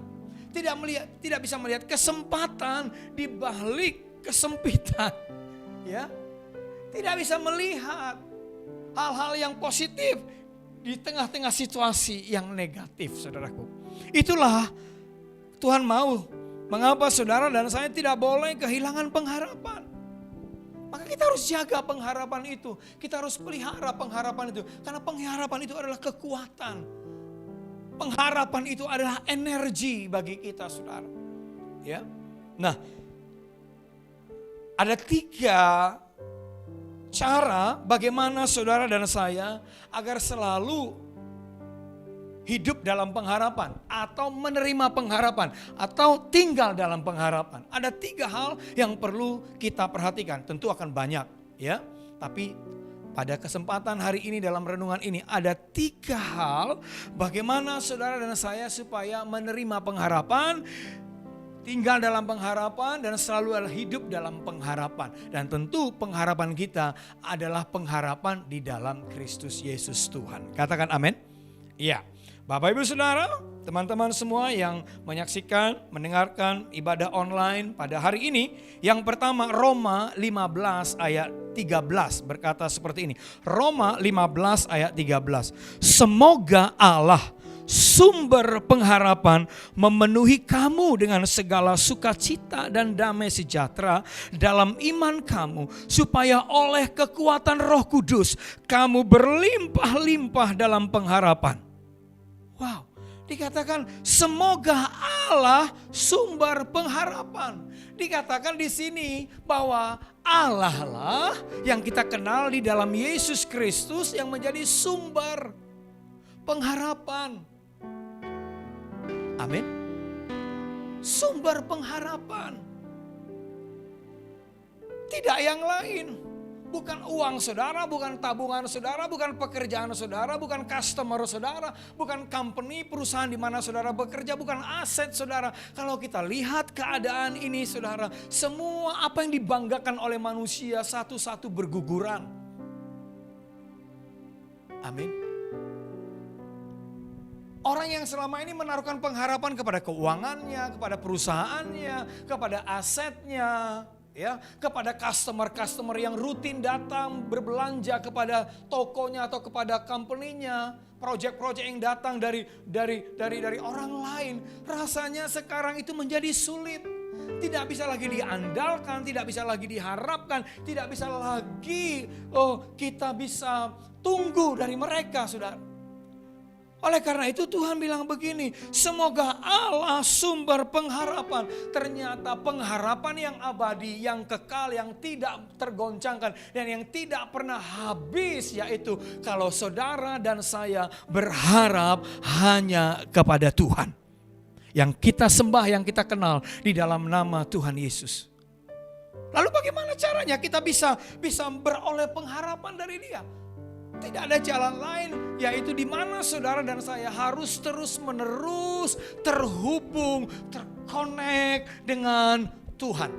S4: Tidak bisa melihat kesempatan di balik kesempitan. Ya. Tidak bisa melihat hal-hal yang positif di tengah-tengah situasi yang negatif, saudaraku. Itulah Tuhan mau. Mengapa saudara dan saya tidak boleh kehilangan pengharapan. Maka kita harus jaga pengharapan itu. Kita harus pelihara pengharapan itu. Karena pengharapan itu adalah kekuatan. Pengharapan itu adalah energi bagi kita, saudara. Ya. Nah, ada 3 cara bagaimana saudara dan saya agar selalu hidup dalam pengharapan atau menerima pengharapan atau tinggal dalam pengharapan. Ada 3 hal yang perlu kita perhatikan. Tentu akan banyak ya. Tapi pada kesempatan hari ini dalam renungan ini ada 3 hal bagaimana saudara dan saya supaya menerima pengharapan, tinggal dalam pengharapan dan selalu hidup dalam pengharapan. Dan tentu pengharapan kita adalah pengharapan di dalam Kristus Yesus Tuhan. Katakan amin. Iya. Bapak Ibu Saudara, teman-teman semua yang menyaksikan, mendengarkan ibadah online pada hari ini. Yang pertama Roma 15 ayat 13 berkata seperti ini. Roma 15 ayat 13. Semoga Allah sumber pengharapan memenuhi kamu dengan segala sukacita dan damai sejahtera dalam iman kamu, supaya oleh kekuatan Roh Kudus kamu berlimpah-limpah dalam pengharapan. Wow, dikatakan semoga Allah sumber pengharapan. Dikatakan di sini bahwa Allah lah yang kita kenal di dalam Yesus Kristus yang menjadi sumber pengharapan. Amin. Sumber pengharapan. Tidak yang lain. Bukan uang saudara, bukan tabungan saudara, bukan pekerjaan saudara, bukan customer saudara, bukan company, perusahaan di mana saudara bekerja, bukan aset saudara. Kalau kita lihat keadaan ini saudara, semua apa yang dibanggakan oleh manusia satu-satu berguguran. Amin. Orang yang selama ini menaruhkan pengharapan kepada keuangannya, kepada perusahaannya, kepada asetnya, ya, kepada customer yang rutin datang berbelanja kepada tokonya atau kepada company-nya, project-project yang datang dari orang lain, rasanya sekarang itu menjadi sulit. Tidak bisa lagi diandalkan, tidak bisa lagi diharapkan, tidak bisa lagi kita bisa tunggu dari mereka, saudara. Oleh karena itu Tuhan bilang begini, semoga Allah sumber pengharapan. Ternyata pengharapan yang abadi, yang kekal, yang tidak tergoncangkan dan yang tidak pernah habis, yaitu kalau saudara dan saya berharap hanya kepada Tuhan. Yang kita sembah, yang kita kenal di dalam nama Tuhan Yesus. Lalu bagaimana caranya kita bisa beroleh pengharapan dari Dia? Tidak ada jalan lain, yaitu di mana saudara dan saya harus terus-menerus terhubung, terkonek dengan Tuhan.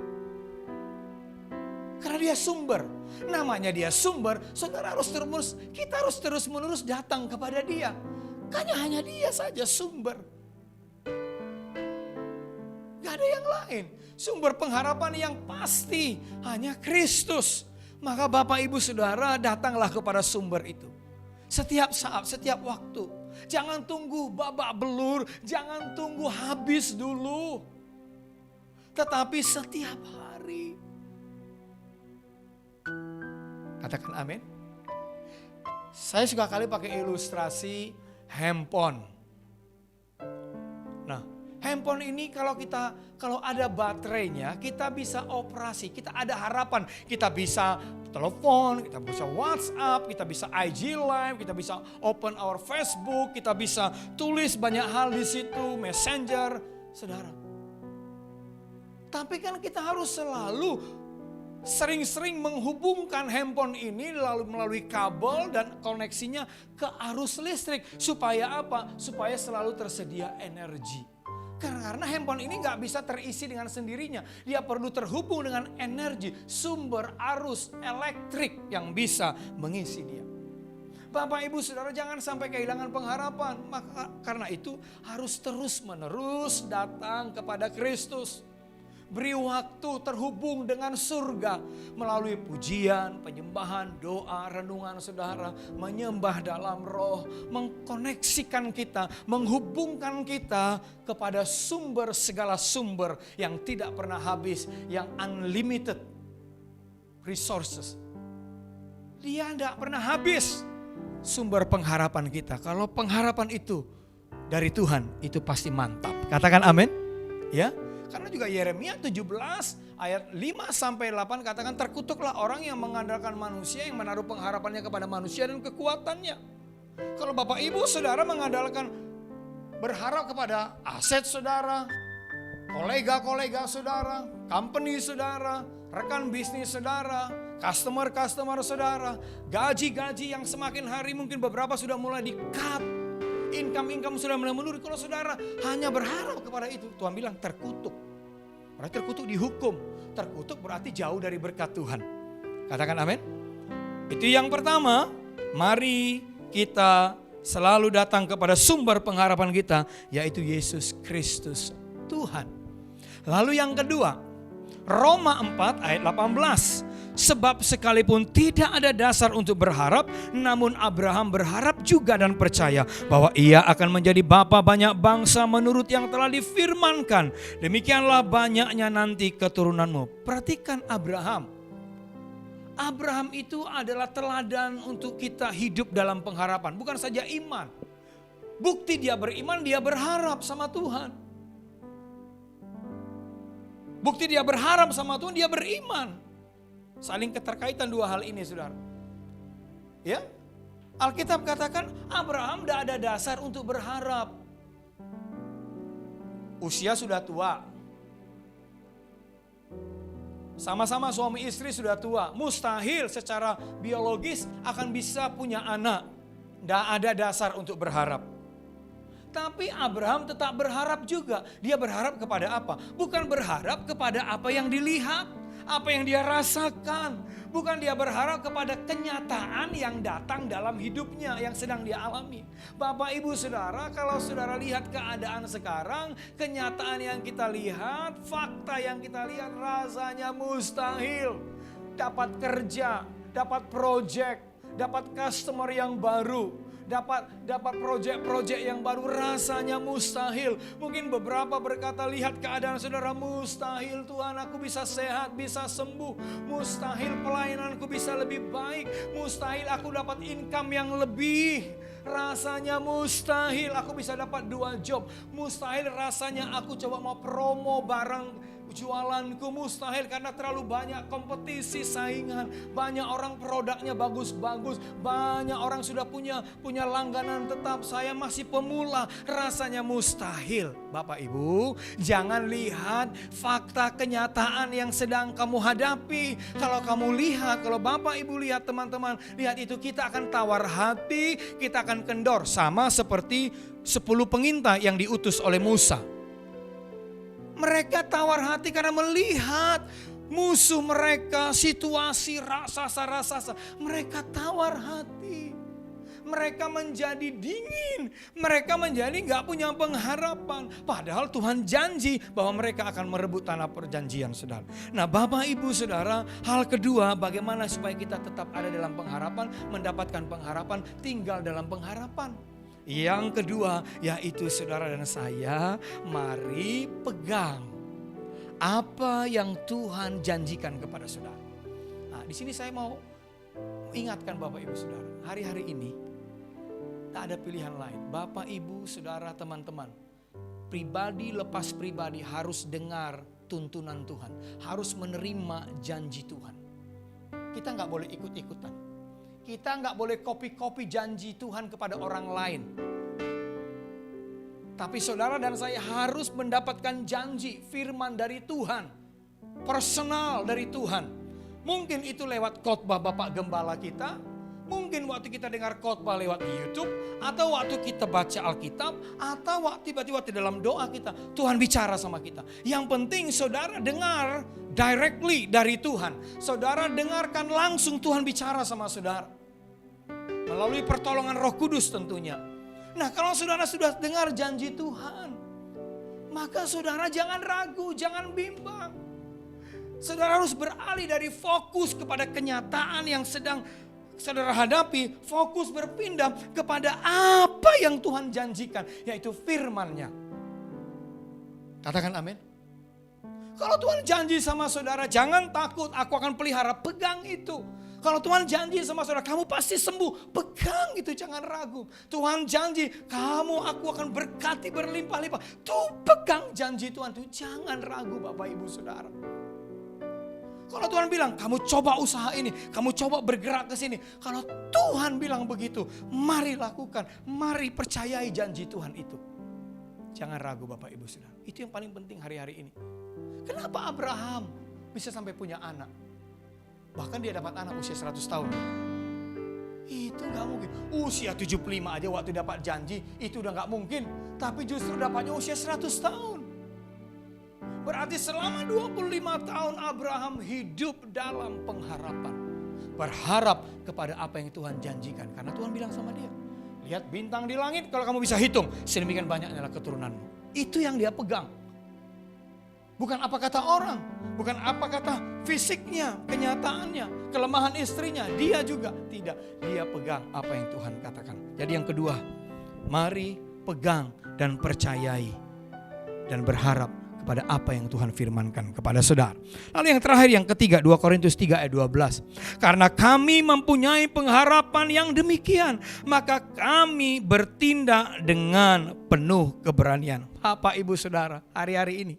S4: Karena Dia sumber. Namanya Dia sumber, saudara kita harus terus-menerus datang kepada Dia. Karena hanya Dia saja sumber. Gak ada yang lain. Sumber pengharapan yang pasti hanya Kristus. Maka Bapak Ibu Saudara datanglah kepada sumber itu. Setiap saat, setiap waktu. Jangan tunggu babak belur, jangan tunggu habis dulu. Tetapi setiap hari. Katakan amin. Saya suka kali pakai ilustrasi handphone. Nah, handphone ini kalau ada baterainya, kita bisa operasi, kita ada harapan, kita bisa telepon, kita bisa WhatsApp, kita bisa IG Live, kita bisa open our Facebook, kita bisa tulis banyak hal di situ, Messenger, saudara. Tapi kan kita harus selalu sering-sering menghubungkan handphone ini lalu melalui kabel dan koneksinya ke arus listrik. Supaya apa? Supaya selalu tersedia energi. Karena handphone ini nggak bisa terisi dengan sendirinya. Dia perlu terhubung dengan energi, sumber arus elektrik yang bisa mengisi dia. Bapak Ibu Saudara, jangan sampai kehilangan pengharapan. Maka karena itu harus terus menerus datang kepada Kristus. Beri waktu terhubung dengan surga melalui pujian, penyembahan, doa, renungan saudara, menyembah dalam roh, mengkoneksikan kita, menghubungkan kita kepada sumber segala sumber yang tidak pernah habis, yang unlimited resources. Dia tidak pernah habis sumber pengharapan kita. Kalau pengharapan itu dari Tuhan, itu pasti mantap. Katakan amin. Ya. Karena juga Yeremia 17 ayat 5 sampai 8 katakan, terkutuklah orang yang mengandalkan manusia, yang menaruh pengharapannya kepada manusia dan kekuatannya. Kalau Bapak Ibu Saudara mengandalkan, berharap kepada aset saudara, kolega-kolega saudara, company saudara, rekan bisnis saudara, customer saudara, gaji-gaji yang semakin hari mungkin beberapa sudah mulai di-cut, income sudah mulai menurun. Kalau saudara hanya berharap kepada itu, Tuhan bilang terkutuk. Berarti terkutuk dihukum. Terkutuk berarti jauh dari berkat Tuhan. Katakan amin. Itu yang pertama. Mari kita selalu datang kepada sumber pengharapan kita, yaitu Yesus Kristus Tuhan. Lalu yang kedua, Roma 4 ayat 18. Sebab sekalipun tidak ada dasar untuk berharap, namun Abraham berharap juga dan percaya bahwa ia akan menjadi bapa banyak bangsa menurut yang telah difirmankan. Demikianlah banyaknya nanti keturunanmu. Perhatikan Abraham. Abraham itu adalah teladan untuk kita hidup dalam pengharapan. Bukan saja iman. Bukti dia beriman, dia berharap sama Tuhan. Bukti dia berharap sama Tuhan, dia beriman. Saling keterkaitan dua hal ini, saudara. Ya, Alkitab katakan Abraham tidak ada dasar untuk berharap. Usia sudah tua. Sama-sama suami istri sudah tua. Mustahil secara biologis akan bisa punya anak. Tidak ada dasar untuk berharap. Tapi Abraham tetap berharap juga. Dia berharap kepada apa? Bukan berharap kepada apa yang dilihat, apa yang dia rasakan. Bukan dia berharap kepada kenyataan yang datang dalam hidupnya, yang sedang dia alami. Bapak Ibu Saudara, kalau saudara lihat keadaan sekarang, kenyataan yang kita lihat, fakta yang kita lihat, rasanya mustahil. Dapat kerja, dapat project, dapat customer yang baru, dapat proyek-proyek yang baru, rasanya mustahil. Mungkin beberapa berkata, lihat keadaan saudara, mustahil Tuhan aku bisa sehat, bisa sembuh. Mustahil pelayananku bisa lebih baik. Mustahil aku dapat income yang lebih. Rasanya mustahil aku bisa dapat 2 job. Mustahil rasanya aku coba mau promo barang jualanku, mustahil karena terlalu banyak kompetisi, saingan. Banyak orang produknya bagus-bagus, banyak orang sudah punya langganan tetap. Saya masih pemula, rasanya mustahil. Bapak Ibu, jangan lihat fakta kenyataan yang sedang kamu hadapi. Kalau kamu lihat, kalau Bapak Ibu lihat, teman-teman lihat itu, kita akan tawar hati, kita akan kendor. Sama seperti 10 pengintai yang diutus oleh Musa. Mereka tawar hati karena melihat musuh mereka, situasi raksasa. Mereka tawar hati. Mereka menjadi dingin. Mereka menjadi gak punya pengharapan. Padahal Tuhan janji bahwa mereka akan merebut tanah perjanjian, saudara. Nah Bapak Ibu Saudara, hal kedua, bagaimana supaya kita tetap ada dalam pengharapan, mendapatkan pengharapan, tinggal dalam pengharapan. Yang kedua, yaitu saudara dan saya, mari pegang apa yang Tuhan janjikan kepada saudara. Nah, di sini saya mau ingatkan Bapak Ibu Saudara, hari-hari ini tak ada pilihan lain. Bapak Ibu Saudara, teman-teman, pribadi lepas pribadi harus dengar tuntunan Tuhan, harus menerima janji Tuhan. Kita nggak boleh ikut-ikutan. Kita nggak boleh copy-copy janji Tuhan kepada orang lain. Tapi saudara dan saya harus mendapatkan janji, firman dari Tuhan. Personal dari Tuhan. Mungkin itu lewat khotbah Bapak Gembala kita. Mungkin waktu kita dengar khotbah lewat di YouTube, atau waktu kita baca Alkitab, atau tiba-tiba di dalam doa kita, Tuhan bicara sama kita. Yang penting saudara dengar directly dari Tuhan. Saudara dengarkan langsung Tuhan bicara sama saudara. Melalui pertolongan Roh Kudus tentunya. Nah, kalau saudara sudah dengar janji Tuhan, maka saudara jangan ragu, jangan bimbang. Saudara harus beralih dari fokus kepada kenyataan yang sedang saudara hadapi, fokus berpindah kepada apa yang Tuhan janjikan, yaitu firman-Nya. Katakan amin. Kalau Tuhan janji sama saudara, jangan takut, aku akan pelihara, pegang itu. Kalau Tuhan janji sama saudara, kamu pasti sembuh, pegang itu, jangan ragu. Tuhan janji, aku akan berkati berlimpah-limpah. Tuh pegang janji Tuhan, tuh jangan ragu Bapak Ibu Saudara. Kalau Tuhan bilang, kamu coba usaha ini, kamu coba bergerak ke sini. Kalau Tuhan bilang begitu, mari lakukan, mari percayai janji Tuhan itu. Jangan ragu Bapak Ibu Saudara. Itu yang paling penting hari-hari ini. Kenapa Abraham bisa sampai punya anak? Bahkan dia dapat anak usia 100 tahun. Itu gak mungkin. Usia 75 aja waktu dapat janji, itu udah gak mungkin. Tapi justru dapatnya usia 100 tahun. Berarti selama 25 tahun Abraham hidup dalam pengharapan. Berharap kepada apa yang Tuhan janjikan. Karena Tuhan bilang sama dia, lihat bintang di langit kalau kamu bisa hitung, sedemikian banyaknya keturunanmu. Itu yang dia pegang. Bukan apa kata orang, bukan apa kata fisiknya, kenyataannya, kelemahan istrinya. Dia juga tidak, dia pegang apa yang Tuhan katakan. Jadi yang kedua, mari pegang dan percayai dan berharap kepada apa yang Tuhan firmankan kepada saudara. Lalu yang terakhir, yang ketiga, 2 Korintus 3 ayat 12. Karena kami mempunyai pengharapan yang demikian, maka kami bertindak dengan penuh keberanian. Bapak Ibu Saudara, hari-hari ini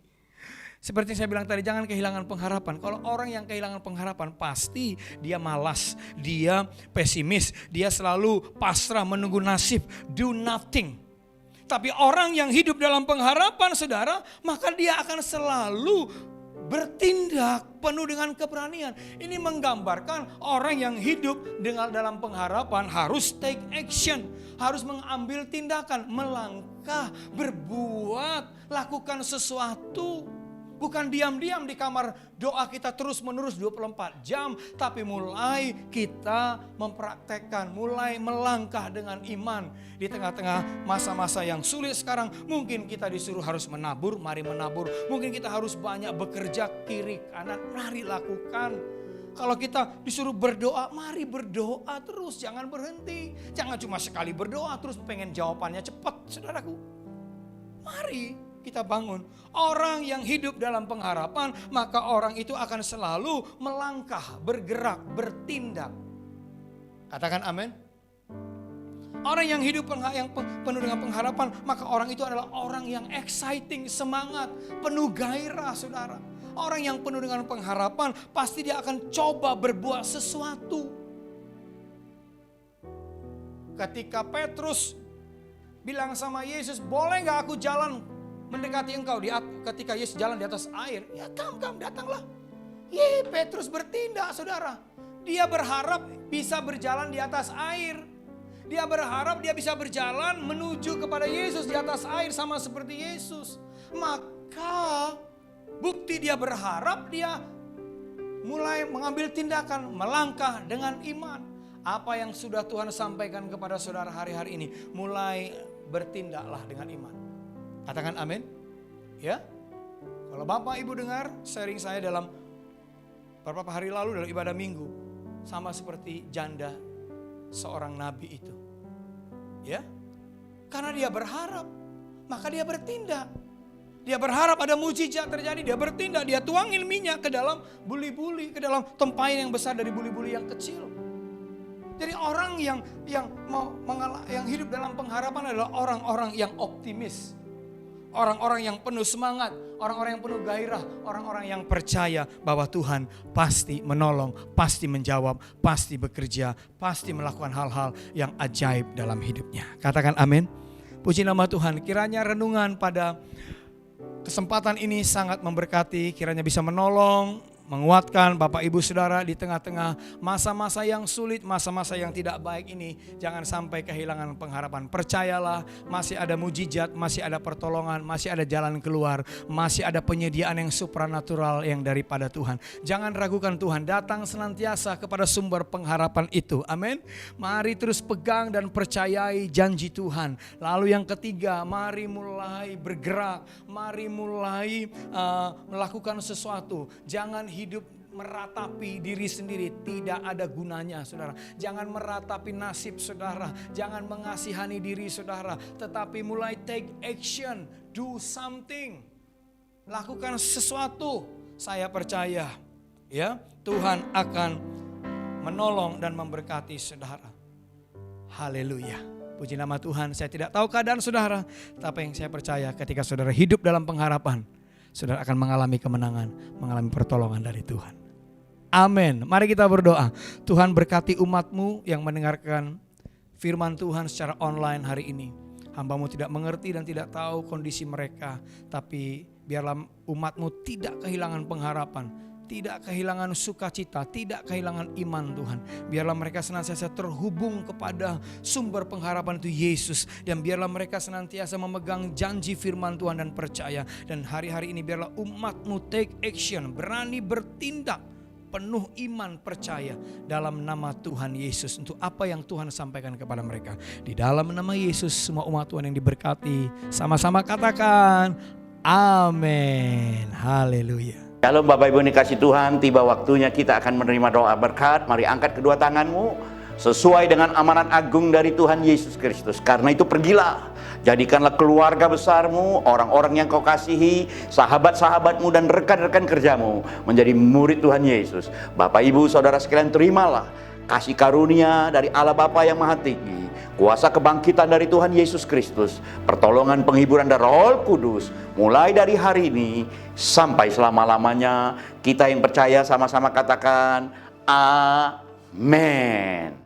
S4: seperti saya bilang tadi, jangan kehilangan pengharapan. Kalau orang yang kehilangan pengharapan, pasti dia malas, dia pesimis, dia selalu pasrah menunggu nasib, do nothing. Tapi orang yang hidup dalam pengharapan saudara, maka dia akan selalu bertindak penuh dengan keberanian. Ini menggambarkan orang yang hidup dengan dalam pengharapan harus take action. Harus mengambil tindakan, melangkah, berbuat, lakukan sesuatu. Bukan diam-diam di kamar doa kita terus menerus 24 jam. Tapi mulai kita mempraktekkan, mulai melangkah dengan iman. Di tengah-tengah masa-masa yang sulit sekarang, mungkin kita disuruh harus menabur, mari menabur. Mungkin kita harus banyak bekerja kiri kanan, mari lakukan. Kalau kita disuruh berdoa, mari berdoa terus, jangan berhenti. Jangan cuma sekali berdoa terus pengen jawabannya cepat, saudaraku. Mari kita bangun. Orang yang hidup dalam pengharapan, maka orang itu akan selalu melangkah, bergerak, bertindak. Katakan amin. Orang yang hidup yang penuh dengan pengharapan, maka orang itu adalah orang yang exciting, semangat, penuh gairah, saudara. Orang yang penuh dengan pengharapan, pasti dia akan coba berbuat sesuatu. Ketika Petrus bilang sama Yesus, boleh gak aku jalan mendekati engkau, ketika Yesus jalan di atas air, ya kam datanglah. Petrus bertindak, saudara. Dia berharap bisa berjalan di atas air. Dia berharap dia bisa berjalan menuju kepada Yesus di atas air sama seperti Yesus. Maka bukti dia berharap, dia mulai mengambil tindakan, melangkah dengan iman. Apa yang sudah Tuhan sampaikan kepada saudara hari-hari ini, mulai bertindaklah dengan iman. Katakan amin. Ya. Kalau Bapak Ibu dengar sharing saya dalam beberapa hari lalu dalam ibadah minggu, sama seperti janda seorang nabi itu. Ya. Karena dia berharap, maka dia bertindak. Dia berharap ada mujizat terjadi, dia bertindak, dia tuangin minyak ke dalam buli-buli, ke dalam tempayan yang besar dari buli-buli yang kecil. Jadi orang yang hidup dalam pengharapan adalah orang-orang yang optimis. Orang-orang yang penuh semangat, orang-orang yang penuh gairah, orang-orang yang percaya bahwa Tuhan pasti menolong, pasti menjawab, pasti bekerja, pasti melakukan hal-hal yang ajaib dalam hidupnya. Katakan amin. Puji nama Tuhan. Kiranya renungan pada kesempatan ini sangat memberkati, kiranya bisa menolong, menguatkan Bapak Ibu Saudara di tengah-tengah masa-masa yang sulit, masa-masa yang tidak baik ini. Jangan sampai kehilangan pengharapan. Percayalah, masih ada mujizat, masih ada pertolongan, masih ada jalan keluar, masih ada penyediaan yang supranatural yang daripada Tuhan. Jangan ragukan Tuhan, datang senantiasa kepada sumber pengharapan itu. Amin. Mari terus pegang dan percayai janji Tuhan. Lalu yang ketiga, mari mulai bergerak, mari mulai melakukan sesuatu. Jangan hidup meratapi diri sendiri, tidak ada gunanya saudara. Jangan meratapi nasib saudara, jangan mengasihani diri saudara, tetapi mulai take action, do something. Lakukan sesuatu. Saya percaya ya, Tuhan akan menolong dan memberkati saudara. Haleluya. Puji nama Tuhan. Saya tidak tahu keadaan saudara, tapi yang saya percaya ketika saudara hidup dalam pengharapan, saudara akan mengalami kemenangan, mengalami pertolongan dari Tuhan. Amin. Mari kita berdoa. Tuhan berkati umat-Mu yang mendengarkan firman Tuhan secara online hari ini. Hamba-Mu tidak mengerti dan tidak tahu kondisi mereka, tapi biarlah umat-Mu tidak kehilangan pengharapan, tidak kehilangan sukacita, tidak kehilangan iman Tuhan. Biarlah mereka senantiasa terhubung kepada sumber pengharapan itu Yesus. Dan biarlah mereka senantiasa memegang janji firman Tuhan dan percaya. Dan hari-hari ini biarlah umat-Mu take action, berani bertindak, penuh iman percaya dalam nama Tuhan Yesus. Untuk apa yang Tuhan sampaikan kepada mereka. Di dalam nama Yesus semua umat Tuhan yang diberkati. Sama-sama katakan amin. Haleluya.
S5: Shalom Bapak Ibu yang dikasih Tuhan, tiba waktunya kita akan menerima doa berkat. Mari angkat kedua tanganmu sesuai dengan amanat agung dari Tuhan Yesus Kristus. Karena itu pergilah, jadikanlah keluarga besarmu, orang-orang yang kau kasihi, sahabat-sahabatmu dan rekan-rekan kerjamu menjadi murid Tuhan Yesus. Bapak Ibu Saudara sekalian, terimalah kasih karunia dari Allah Bapa yang Maha Tinggi, kuasa kebangkitan dari Tuhan Yesus Kristus, pertolongan penghiburan dari Roh Kudus, mulai dari hari ini sampai selama-lamanya. Kita yang percaya sama-sama katakan amin.